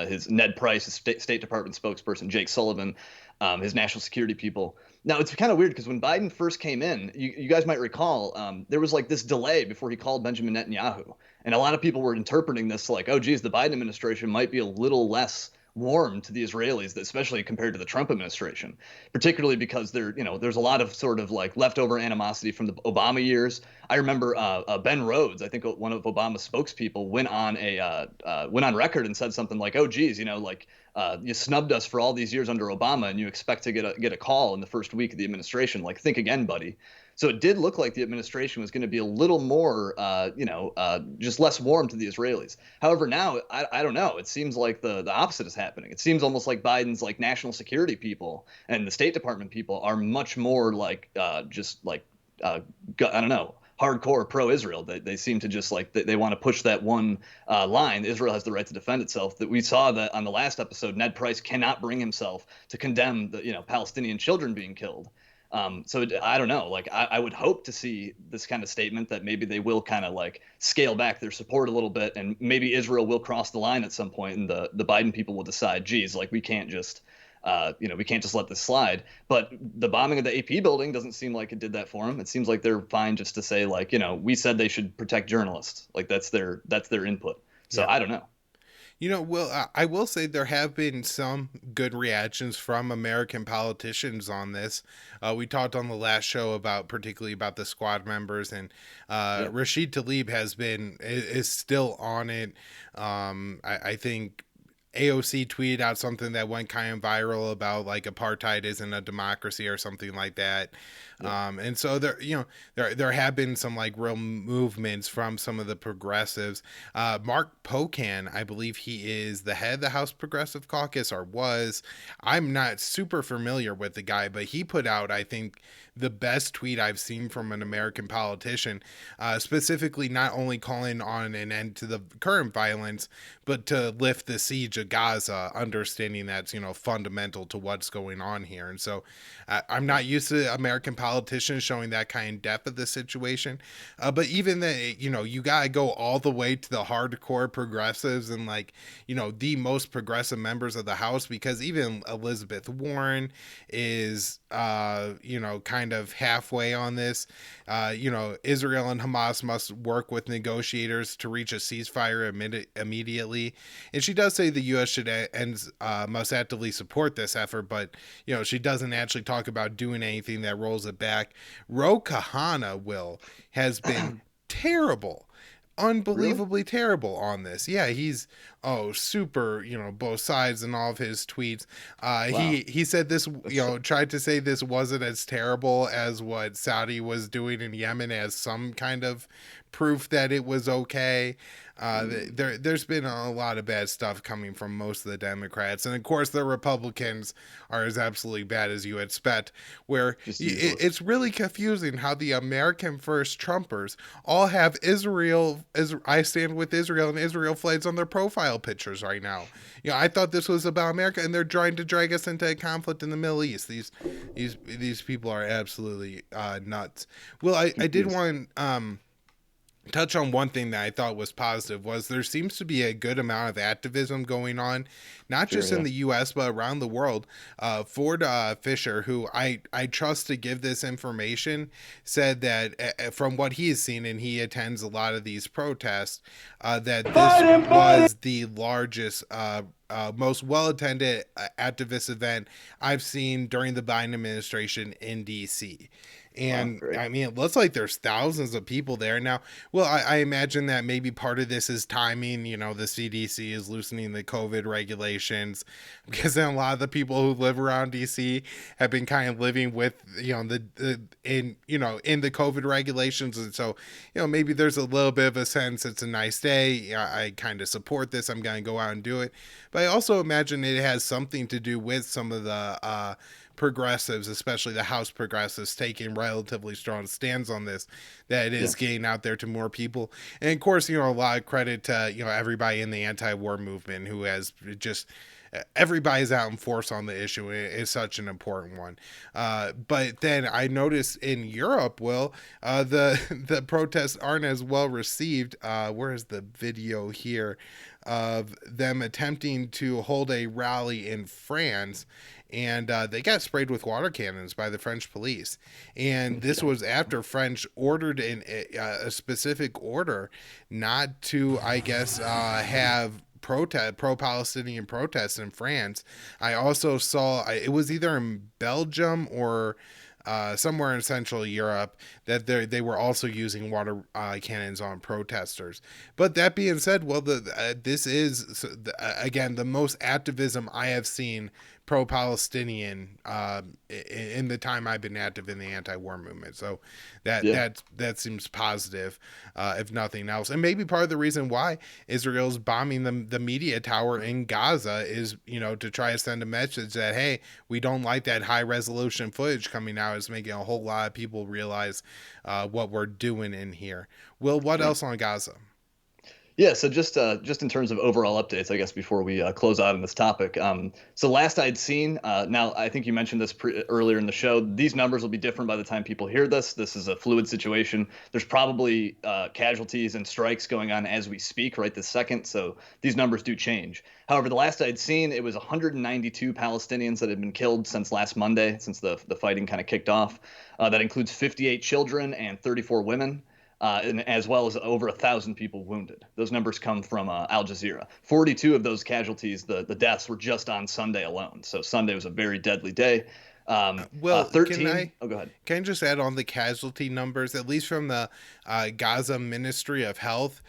his Ned Price, his State Department spokesperson, Jake Sullivan, his national security people. Now it's kind of weird because when Biden first came in, you guys might recall, there was like this delay before he called Benjamin Netanyahu. And a lot of people were interpreting this like, oh, geez, the Biden administration might be a little less warm to the Israelis, especially compared to the Trump administration, particularly because there's a lot of sort of like leftover animosity from the Obama years. I remember Ben Rhodes, I think one of Obama's spokespeople, went on record and said something like, "Oh, geez, like you snubbed us for all these years under Obama, and you expect to get a call in the first week of the administration. Like, think again, buddy." So it did look like the administration was going to be a little more, just less warm to the Israelis. However, now I don't know. It seems like the opposite is happening. It seems almost like Biden's like national security people and the State Department people are much more like just like I don't know, hardcore pro-Israel. They seem to just like they want to push that one line. Israel has the right to defend itself. That we saw that on the last episode, Ned Price cannot bring himself to condemn the Palestinian children being killed. So I don't know. Like I would hope to see this kind of statement that maybe they will kind of like scale back their support a little bit, and maybe Israel will cross the line at some point, and the Biden people will decide, geez, like we can't just let this slide. But the bombing of the AP building doesn't seem like it did that for them. It seems like they're fine just to say like, we said they should protect journalists. Like that's their input. So Yeah. I don't know. Well, I will say there have been some good reactions from American politicians on this. We talked on the last show particularly about the squad members, and Yeah. Rashid Tlaib is still on it. I think AOC tweeted out something that went kind of viral about like apartheid isn't a democracy or something like that. Yeah. And so there have been some like real movements from some of the progressives. Mark Pocan, I believe he is the head of the House Progressive Caucus, or was. I'm not super familiar with the guy, but he put out, I think, the best tweet I've seen from an American politician, specifically not only calling on an end to the current violence, but to lift the siege of Gaza, understanding that's fundamental to what's going on here. And so I'm not used to American politicians showing that kind of depth of the situation, but even you gotta go all the way to the hardcore progressives and like the most progressive members of the House, because even Elizabeth Warren is kind of halfway on this. Israel and Hamas must work with negotiators to reach a ceasefire immediately, and she does say the U.S. must actively support this effort, but she doesn't actually talk about doing anything that rolls it back. Ro Kahana has been terrible, Really? unbelievably terrible on this. Yeah, he's super, both sides in all of his tweets. Wow. He said this, That's so, tried to say this wasn't as terrible as what Saudi was doing in Yemen as some kind of proof that it was okay. mm, There's been a lot of bad stuff coming from most of the Democrats, and of course the Republicans are as absolutely bad as you expect. Where just useless. it's really confusing how the American First Trumpers all have Israel as I stand with Israel and Israel flags on their profile pictures right now. I thought this was about America, and they're trying to drag us into a conflict in the Middle East. These people are absolutely nuts. Well, I did Yes. want touch on one thing that I thought was positive was there seems to be a good amount of activism going on, not Sure, just in yeah. the U.S. but around the world. Ford Fisher, who I trust to give this information, said that from what he has seen, and he attends a lot of these protests, that this was the largest. Most well attended activist event I've seen during the Biden administration in DC. Wow, And great. I mean, it looks like there's thousands of people there now. Well, I imagine that maybe part of this is timing. You know, the CDC is loosening the COVID regulations because then a lot of the people who live around DC have been kind of living with, in the COVID regulations. And so, maybe there's a little bit of a sense it's a nice day. I kind of support this. I'm going to go out and do it. But I also imagine it has something to do with some of the, progressives, especially the House progressives, taking relatively strong stands on this, that it is Yeah. getting out there to more people. And of course, a lot of credit to, everybody in the anti-war movement who has just everybody's out in force on the issue. It's such an important one. But then I noticed in Europe, the the protests aren't as well received. Where is the video here of them attempting to hold a rally in France, and they got sprayed with water cannons by the French police. And this Yeah. was after French ordered a specific order not to, I guess, have pro-Palestinian protests in France. I also saw it was either in Belgium or somewhere in Central Europe that they were also using water cannons on protesters. But that being said, this is again the most activism I have seen pro-Palestinian in the time I've been active in the anti-war movement. So Yeah. that seems positive, if nothing else. And maybe part of the reason why Israel's bombing the media tower in Gaza is, to try to send a message that, hey, we don't like that high resolution footage coming out. It's making a whole lot of people realize what we're doing in here. Will, what Sure. else on Gaza? Yeah, so just in terms of overall updates, I guess before we close out on this topic. So last I'd seen, now I think you mentioned this earlier in the show. These numbers will be different by the time people hear this. This is a fluid situation. There's probably casualties and strikes going on as we speak right this second. So these numbers do change. However, the last I'd seen, it was 192 Palestinians that had been killed since last Monday, since the fighting kind of kicked off. That includes 58 children and 34 women and as well as over 1,000 people wounded. Those numbers come from Al Jazeera. 42 of those casualties, the deaths, were just on Sunday alone. So Sunday was a very deadly day. Well, 13. Oh, go ahead. can I just add on the casualty numbers, at least from the Gaza Ministry of Health?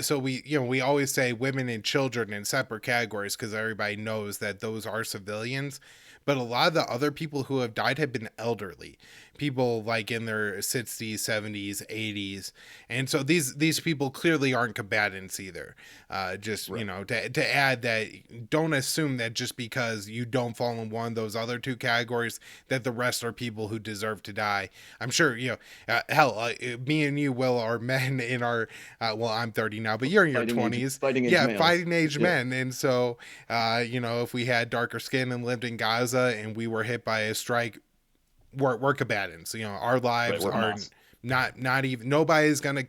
So we always say women and children in separate categories because everybody knows that those are civilians. But a lot of the other people who have died have been elderly, people like in their 60s, 70s, 80s, and so these people clearly aren't combatants either. Just Right. to add that, don't assume that just because you don't fall in one of those other two categories that the rest are people who deserve to die. I'm sure hell, me and you, Will, are men in our I'm 30 now, but you're in your 20s. Fighting age Yeah, males. fighting age Yeah. men, and so if we had darker skin and lived in Gaza and we were hit by a strike, we're combatants. Our Right. lives We're are Hamas. not even, nobody's gonna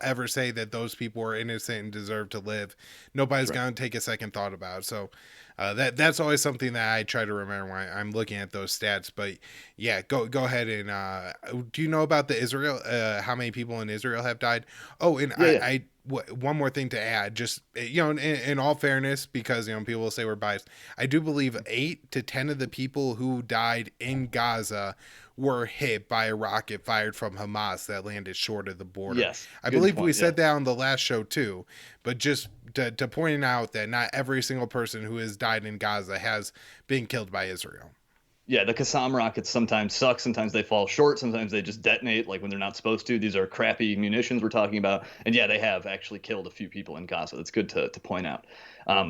ever say that those people are innocent and deserve to live. Nobody's Right. gonna take a second thought about it. So that's always something that I try to remember when I'm looking at those stats. But yeah, go ahead and do you know about the Israel? How many people in Israel have died? Oh, and Yeah. Yeah. one more thing to add, just in all fairness, because people will say we're biased. I do believe 8 to 10 of the people who died in Gaza were hit by a rocket fired from Hamas that landed short of the border. Yes. I Good believe we point. Yeah. said that on the last show too, but just to point out that not every single person who has died in Gaza has been killed by Israel. Yeah, the Qassam rockets sometimes suck. Sometimes they fall short. Sometimes they just detonate like when they're not supposed to. These are crappy munitions we're talking about. And yeah, they have actually killed a few people in Gaza. That's good to point out.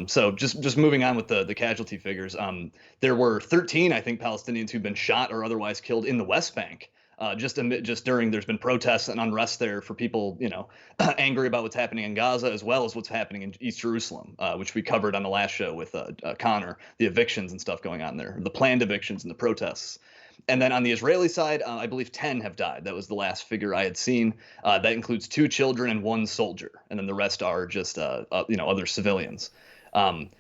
So just moving on with the casualty figures. There were 13, I think, Palestinians who've been shot or otherwise killed in the West Bank. Just during there's been protests and unrest there for people, angry about what's happening in Gaza as well as what's happening in East Jerusalem, which we covered on the last show with Connor, the evictions and stuff going on there, the planned evictions and the protests. And then on the Israeli side, I believe 10 have died. That was the last figure I had seen. That includes 2 children and 1 soldier, and then the rest are just other civilians.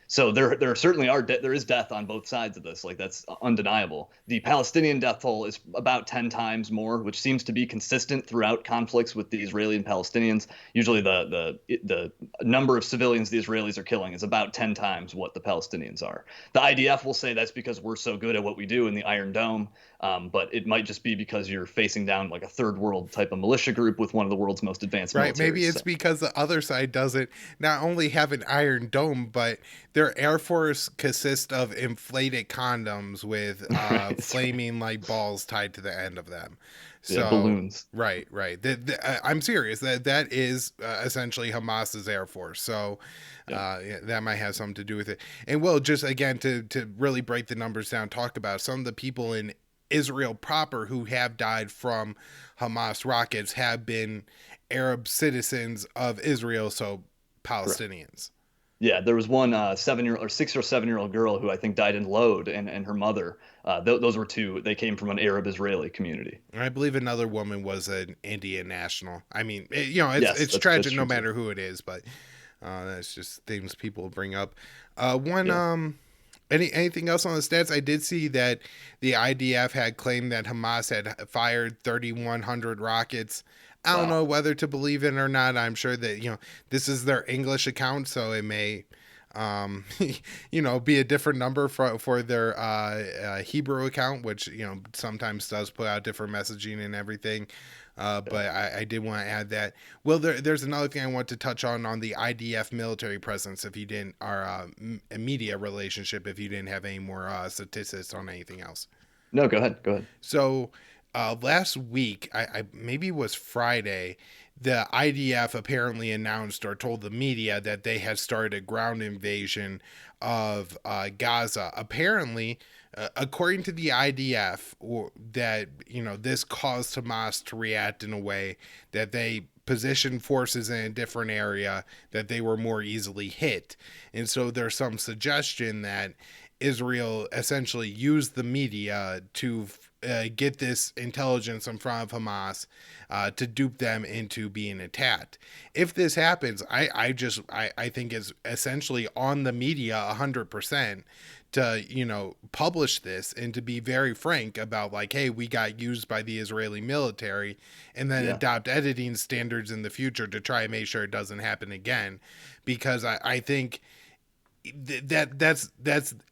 So there certainly there is death on both sides of this. Like, that's undeniable. The Palestinian death toll is about 10 times more, which seems to be consistent throughout conflicts with the Israeli and Palestinians. Usually the number of civilians the Israelis are killing is about 10 times what the Palestinians are. The IDF will say that's because we're so good at what we do in the Iron Dome, but it might just be because you're facing down like a third world type of militia group with one of the world's most advanced Right. militaries. Maybe it's because the other side doesn't not only have an iron dome, but their air force consists of inflated condoms with flaming like balls tied to the end of them. Yeah, So balloons. right, right. I'm serious. That is essentially Hamas's air force. So Yeah. yeah, that might have something to do with it. And well, just again to really break the numbers down, talk about some of the people in Israel proper who have died from Hamas rockets have been Arab citizens of Israel, so Correct. Palestinians. Yeah, there was one 7 year or 6 or 7 year old girl who I think died in Lod, and her mother. Those were two. They came from an Arab Israeli community. And I believe another woman was an Indian national. I mean, Yes, it's that's tragic no true too. matter who it is, but that's just things people bring up. One Yeah. anything else on the stats? I did see that the IDF had claimed that Hamas had fired 3,100 rockets. I don't Wow. know whether to believe it or not. I'm sure that this is their English account, so it may be a different number for their Hebrew account, which sometimes does put out different messaging and everything. Yeah. But I did want to add that. Well, there's another thing I want to touch on the IDF military presence. If you didn't, our media relationship. If you didn't have any more statistics on anything else. No, go ahead. Go ahead. So last week, I maybe it was Friday, the IDF apparently announced or told the media that they had started a ground invasion of Gaza. Apparently, according to the IDF, that this caused Hamas to react in a way that they positioned forces in a different area that they were more easily hit, and so there's some suggestion that Israel essentially used the media to get this intelligence in front of Hamas to dupe them into being attacked. If this happens, I think it's essentially on the media 100% to publish this and to be very frank about like, hey, we got used by the Israeli military, and then Yeah. adopt editing standards in the future to try and make sure it doesn't happen again, because I think that's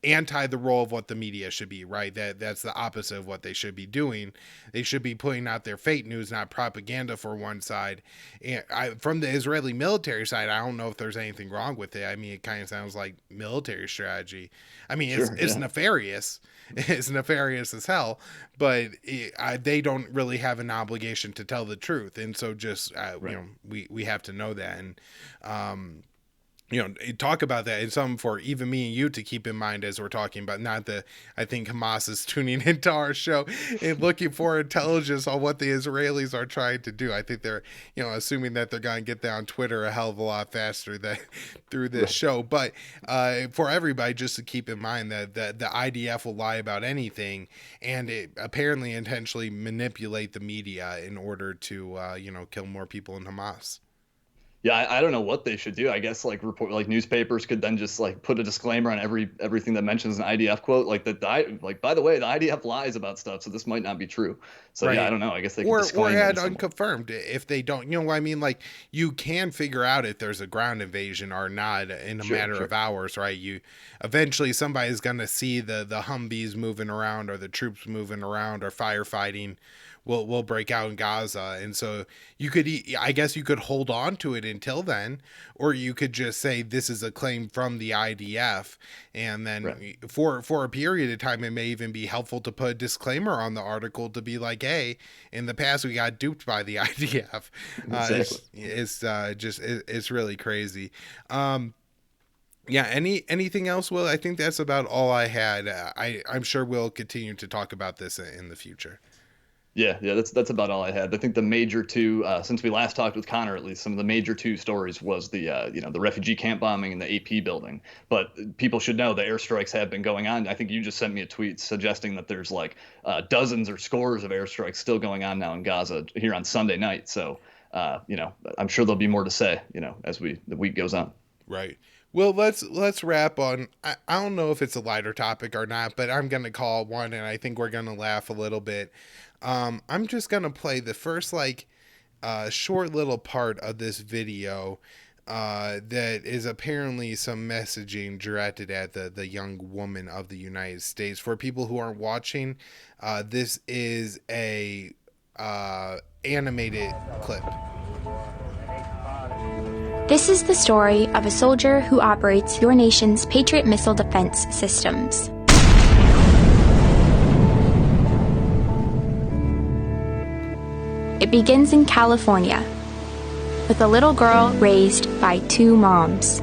anti the role of what the media should be, right? That's the opposite of what they should be doing. They should be putting out their fake news, not propaganda, for one side. And from the Israeli military side, I don't know if there's anything wrong with it. I mean, it kind of sounds like military strategy. I mean, Sure. it's Yeah. nefarious. It's nefarious as hell, but they don't really have an obligation to tell the truth, and so just Right. we have to know that. And talk about that. It's something for even me and you to keep in mind as we're talking about. Not that I think Hamas is tuning into our show and looking for intelligence on what the Israelis are trying to do. I think they're, assuming that they're going to get that on Twitter a hell of a lot faster than through this Right. show. But for everybody, just to keep in mind that the IDF will lie about anything, and it apparently intentionally manipulate the media in order to, kill more people in Hamas. Yeah, I don't know what they should do. I guess like newspapers could then just like put a disclaimer on everything that mentions an IDF quote, like like, by the way, the IDF lies about stuff, so this might not be true. So yeah, I Right. don't know. I guess they could Or disclaim it in add some way. unconfirmed if they don't. You know what I mean? Like, you can figure out if there's a ground invasion or not in a Sure, matter of sure. hours, right? You eventually somebody's gonna see the Humvees moving around, or the troops moving around, or firefighting will break out in Gaza. And so I guess you could hold on to it until then, or you could just say this is a claim from the IDF, and Right. then for a period of time, it may even be helpful to put a disclaimer on the article to be like, hey, in the past we got duped by the IDF. Exactly. It's really crazy. Yeah. Anything else? Will, I think that's about all I had. I'm sure we'll continue to talk about this in the future. Yeah, that's about all I had. I think the major two, since we last talked with Connor, at least some of the major two stories was the the refugee camp bombing and the AP building. But people should know the airstrikes have been going on. I think you just sent me a tweet suggesting that there's like dozens or scores of airstrikes still going on now in Gaza here on Sunday night. So I'm sure there'll be more to say, as the week goes on. Right. Well, let's wrap on. I don't know if it's a lighter topic or not, but I'm gonna call one, and I think we're gonna laugh a little bit. I'm just gonna play the first short little part of this video that is apparently some messaging directed at the young woman of the United States. For people who aren't watching, this is a animated clip. This is the story of a soldier who operates your nation's Patriot missile defense systems. It begins in California, with a little girl raised by two moms.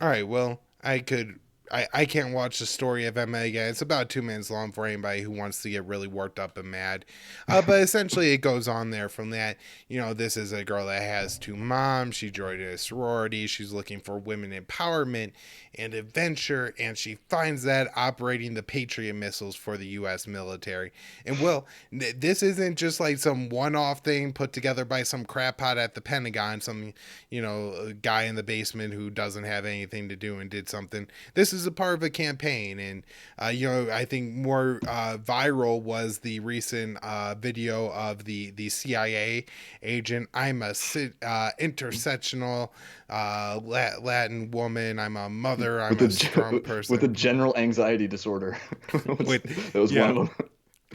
All right, well, I can't watch the story of Emma again. It's about 2 minutes long for anybody who wants to get really worked up and mad. But essentially, it goes on there from that. This is a girl that has two moms. She joined a sorority. She's looking for women empowerment and adventure, and she finds that operating the Patriot missiles for the U.S. military. And well, this isn't just like some one-off thing put together by some crap-pot at the Pentagon, some guy in the basement who doesn't have anything to do and did something. This is a part of a campaign, and I think more viral was the recent video of the CIA agent. I'm a intersectional Latin woman. I'm a mother. I'm a strong person with a general anxiety disorder. That was yeah. one of them.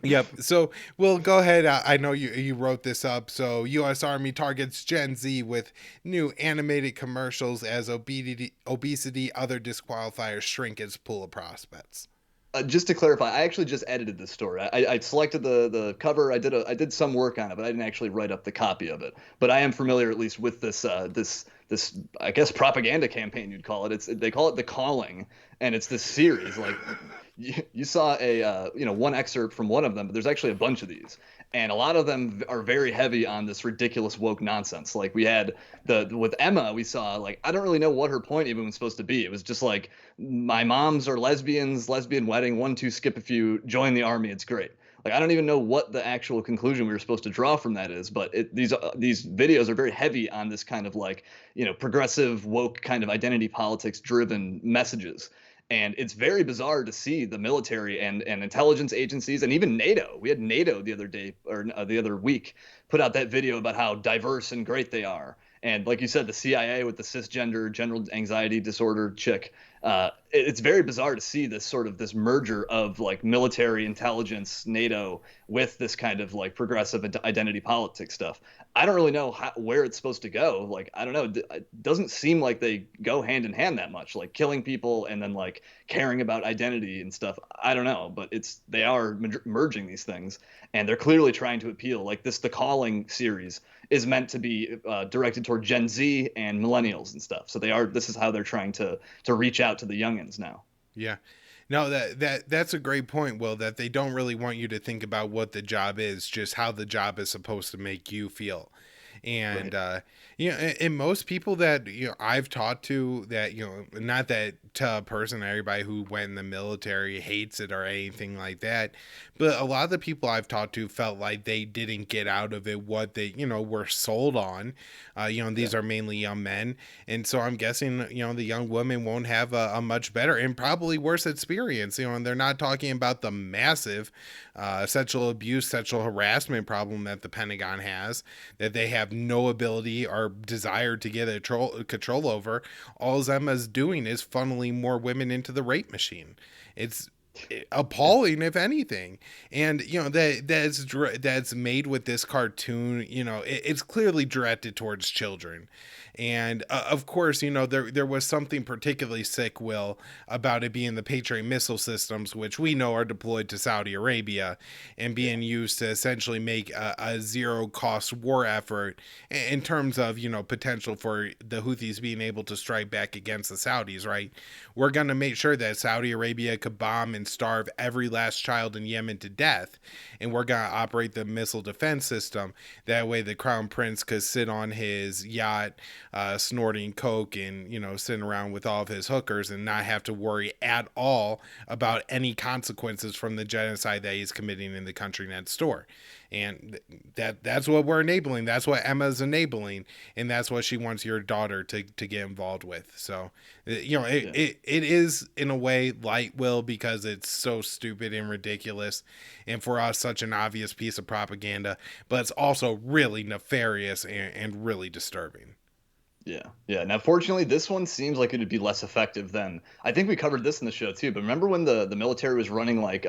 Yep. So, well, go ahead. I know you wrote this up. So, U.S. Army targets Gen Z with new animated commercials as obesity other disqualifiers shrink its pool of prospects. Just to clarify, I actually just edited this story. I selected the cover. I did some work on it, but I didn't actually write up the copy of it. But I am familiar at least with this I guess propaganda campaign you'd call it. They call it The Calling, and it's this series. Like you saw a one excerpt from one of them, but there's actually a bunch of these, and a lot of them are very heavy on this ridiculous woke nonsense. Like we had with Emma, we saw like I don't really know what her point even was supposed to be. It was just like my moms are lesbians, lesbian wedding, 1, 2, skip a few, join the army, it's great. Like I don't even know what the actual conclusion we were supposed to draw from that is, but these videos are very heavy on this kind of like progressive woke kind of identity politics driven messages. And it's very bizarre to see the military and intelligence agencies and even NATO. We had NATO the other day or the other week put out that video about how diverse and great they are. And like you said, the CIA with the cisgender general anxiety disorder chick. It's very bizarre to see this merger of like military intelligence, NATO, with this kind of like progressive identity politics stuff. I don't really know where it's supposed to go. Like, I don't know. It doesn't seem like they go hand in hand that much, like killing people and then like caring about identity and stuff. I don't know, but they are merging these things, and they're clearly trying to appeal. Like The Calling series is meant to be directed toward Gen Z and millennials and stuff. So this is how they're trying to reach out to the youngins now. Yeah. No, that's a great point, Will, that they don't really want you to think about what the job is, just how the job is supposed to make you feel. And Right. and most people that I've talked to, that not that to a person, everybody who went in the military hates it or anything like that, but a lot of the people I've talked to felt like they didn't get out of it what they were sold on. These Yeah. are mainly young men, and so I'm guessing the young women won't have a much better and probably worse experience. And they're not talking about the massive sexual abuse, sexual harassment problem that the Pentagon has, that they have no ability or desire to get control over. All Emma's doing is funneling more women into the rape machine. It's appalling, if anything. And that's made with this cartoon, it's clearly directed towards children. And of course, there was something particularly sick, Will, about it being the Patriot missile systems, which we know are deployed to Saudi Arabia and being used to essentially make a zero cost war effort in terms of potential for the Houthis being able to strike back against the Saudis. Right, we're going to make sure that Saudi Arabia could bomb and starve every last child in Yemen to death, and we're going to operate the missile defense system. That way the crown prince could sit on his yacht, snorting coke and sitting around with all of his hookers and not have to worry at all about any consequences from the genocide that he's committing in the country next door. And that's what we're enabling. That's what Emma's enabling, and that's what she wants your daughter to get involved with. So it is in a way light, Will, because it's so stupid and ridiculous, and for us such an obvious piece of propaganda, but it's also really nefarious and really disturbing. Yeah, yeah. Now, fortunately, this one seems like it would be less effective than I think we covered this in the show too. But remember when the military was running like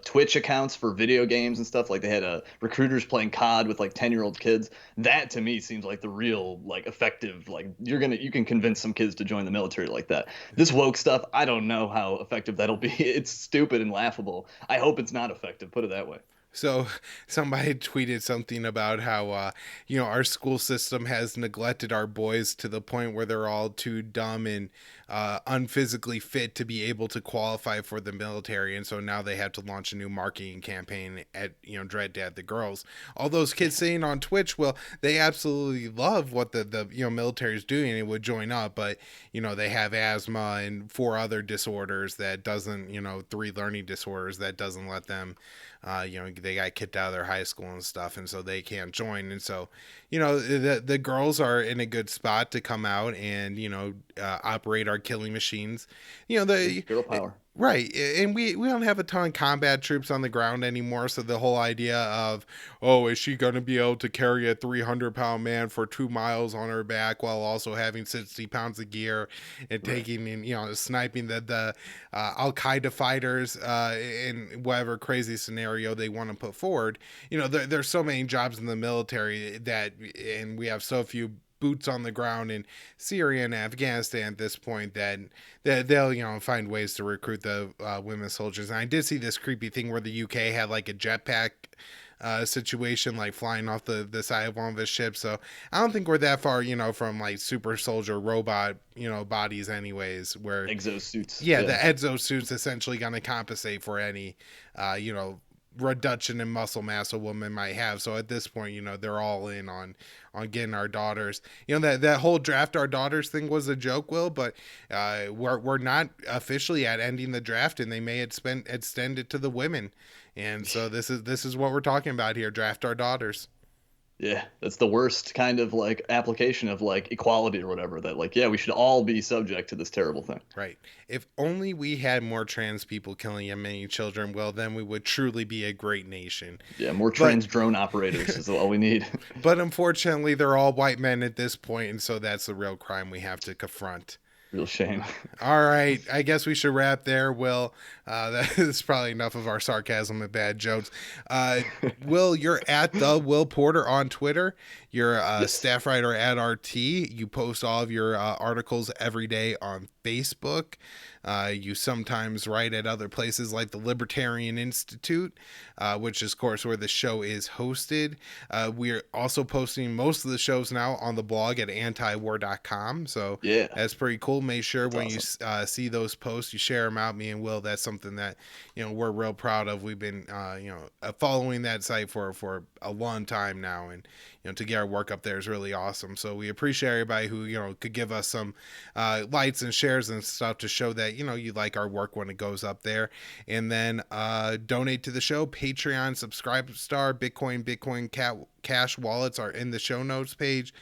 Twitch accounts for video games and stuff? Like they had recruiters playing COD with like 10-year-old kids. That to me seems like the real like effective. Like you can convince some kids to join the military like that. This woke stuff, I don't know how effective that'll be. It's stupid and laughable. I hope it's not effective. Put it that way. So somebody tweeted something about how our school system has neglected our boys to the point where they're all too dumb and unphysically fit to be able to qualify for the military, and so now they have to launch a new marketing campaign at directed at the girls. All those kids saying on Twitch, well, they absolutely love what the military is doing and would join up, but they have asthma and 4 other disorders that doesn't 3 learning disorders that doesn't let them. They got kicked out of their high school and stuff, and so they can't join. And so, the girls are in a good spot to come out and operate our killing machines. The girl power. Right. And we don't have a ton of combat troops on the ground anymore. So the whole idea of, oh, is she going to be able to carry a 300-pound man for 2 miles on her back while also having 60 pounds of gear and taking and, sniping the Al-Qaeda fighters in whatever crazy scenario they want to put forward. There's so many jobs in the military and we have so few boots on the ground in Syria and Afghanistan at this point that they'll find ways to recruit the women soldiers. And I did see this creepy thing where the UK had like a jetpack situation, like flying off the side of one of his ships. So I don't think we're that far from like super soldier robot bodies anyways, where exosuits. Yeah, the exosuits essentially going to compensate for any reduction in muscle mass a woman might have. So at this point, they're all in on getting our daughters. That whole draft our daughters thing was a joke, Will, but we're not officially at ending the draft, and they may extend it to the women. And so this is what we're talking about here: draft our daughters. Yeah, that's the worst kind of like application of like equality or whatever, that like, yeah, we should all be subject to this terrible thing. Right. If only we had more trans people killing Yemeni children, well, then we would truly be a great nation. Yeah, more trans drone operators is all we need. But unfortunately, they're all white men at this point, and so that's the real crime we have to confront. Real shame. All right. I guess we should wrap there, Will. That is probably enough of our sarcasm and bad jokes. Will, you're at the Will Porter on Twitter. You're a staff writer at RT. You post all of your articles every day on Facebook. You sometimes write at other places like the Libertarian Institute, which is, of course, where the show is hosted. We're also posting most of the shows now on the blog at antiwar.com. So that's pretty cool. Make sure when you see those posts, you share them out. Me and Will, that's something that, we're real proud of. We've been, following that site for a long time now. And, to get our work up there is really awesome. So we appreciate everybody who, could give us some likes and shares and stuff to show that, you like our work when it goes up there. And then donate to the show. Patreon, Subscribestar, Bitcoin Cash wallets are in the show notes page.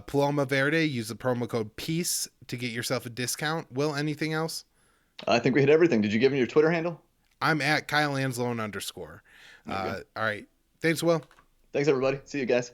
Paloma Verde, use the promo code PEACE to get yourself a discount. Will, anything else? I think we hit everything. Did you give me your Twitter handle? I'm at Kyle Anslone _. All right. Thanks, Will. Thanks, everybody. See you guys.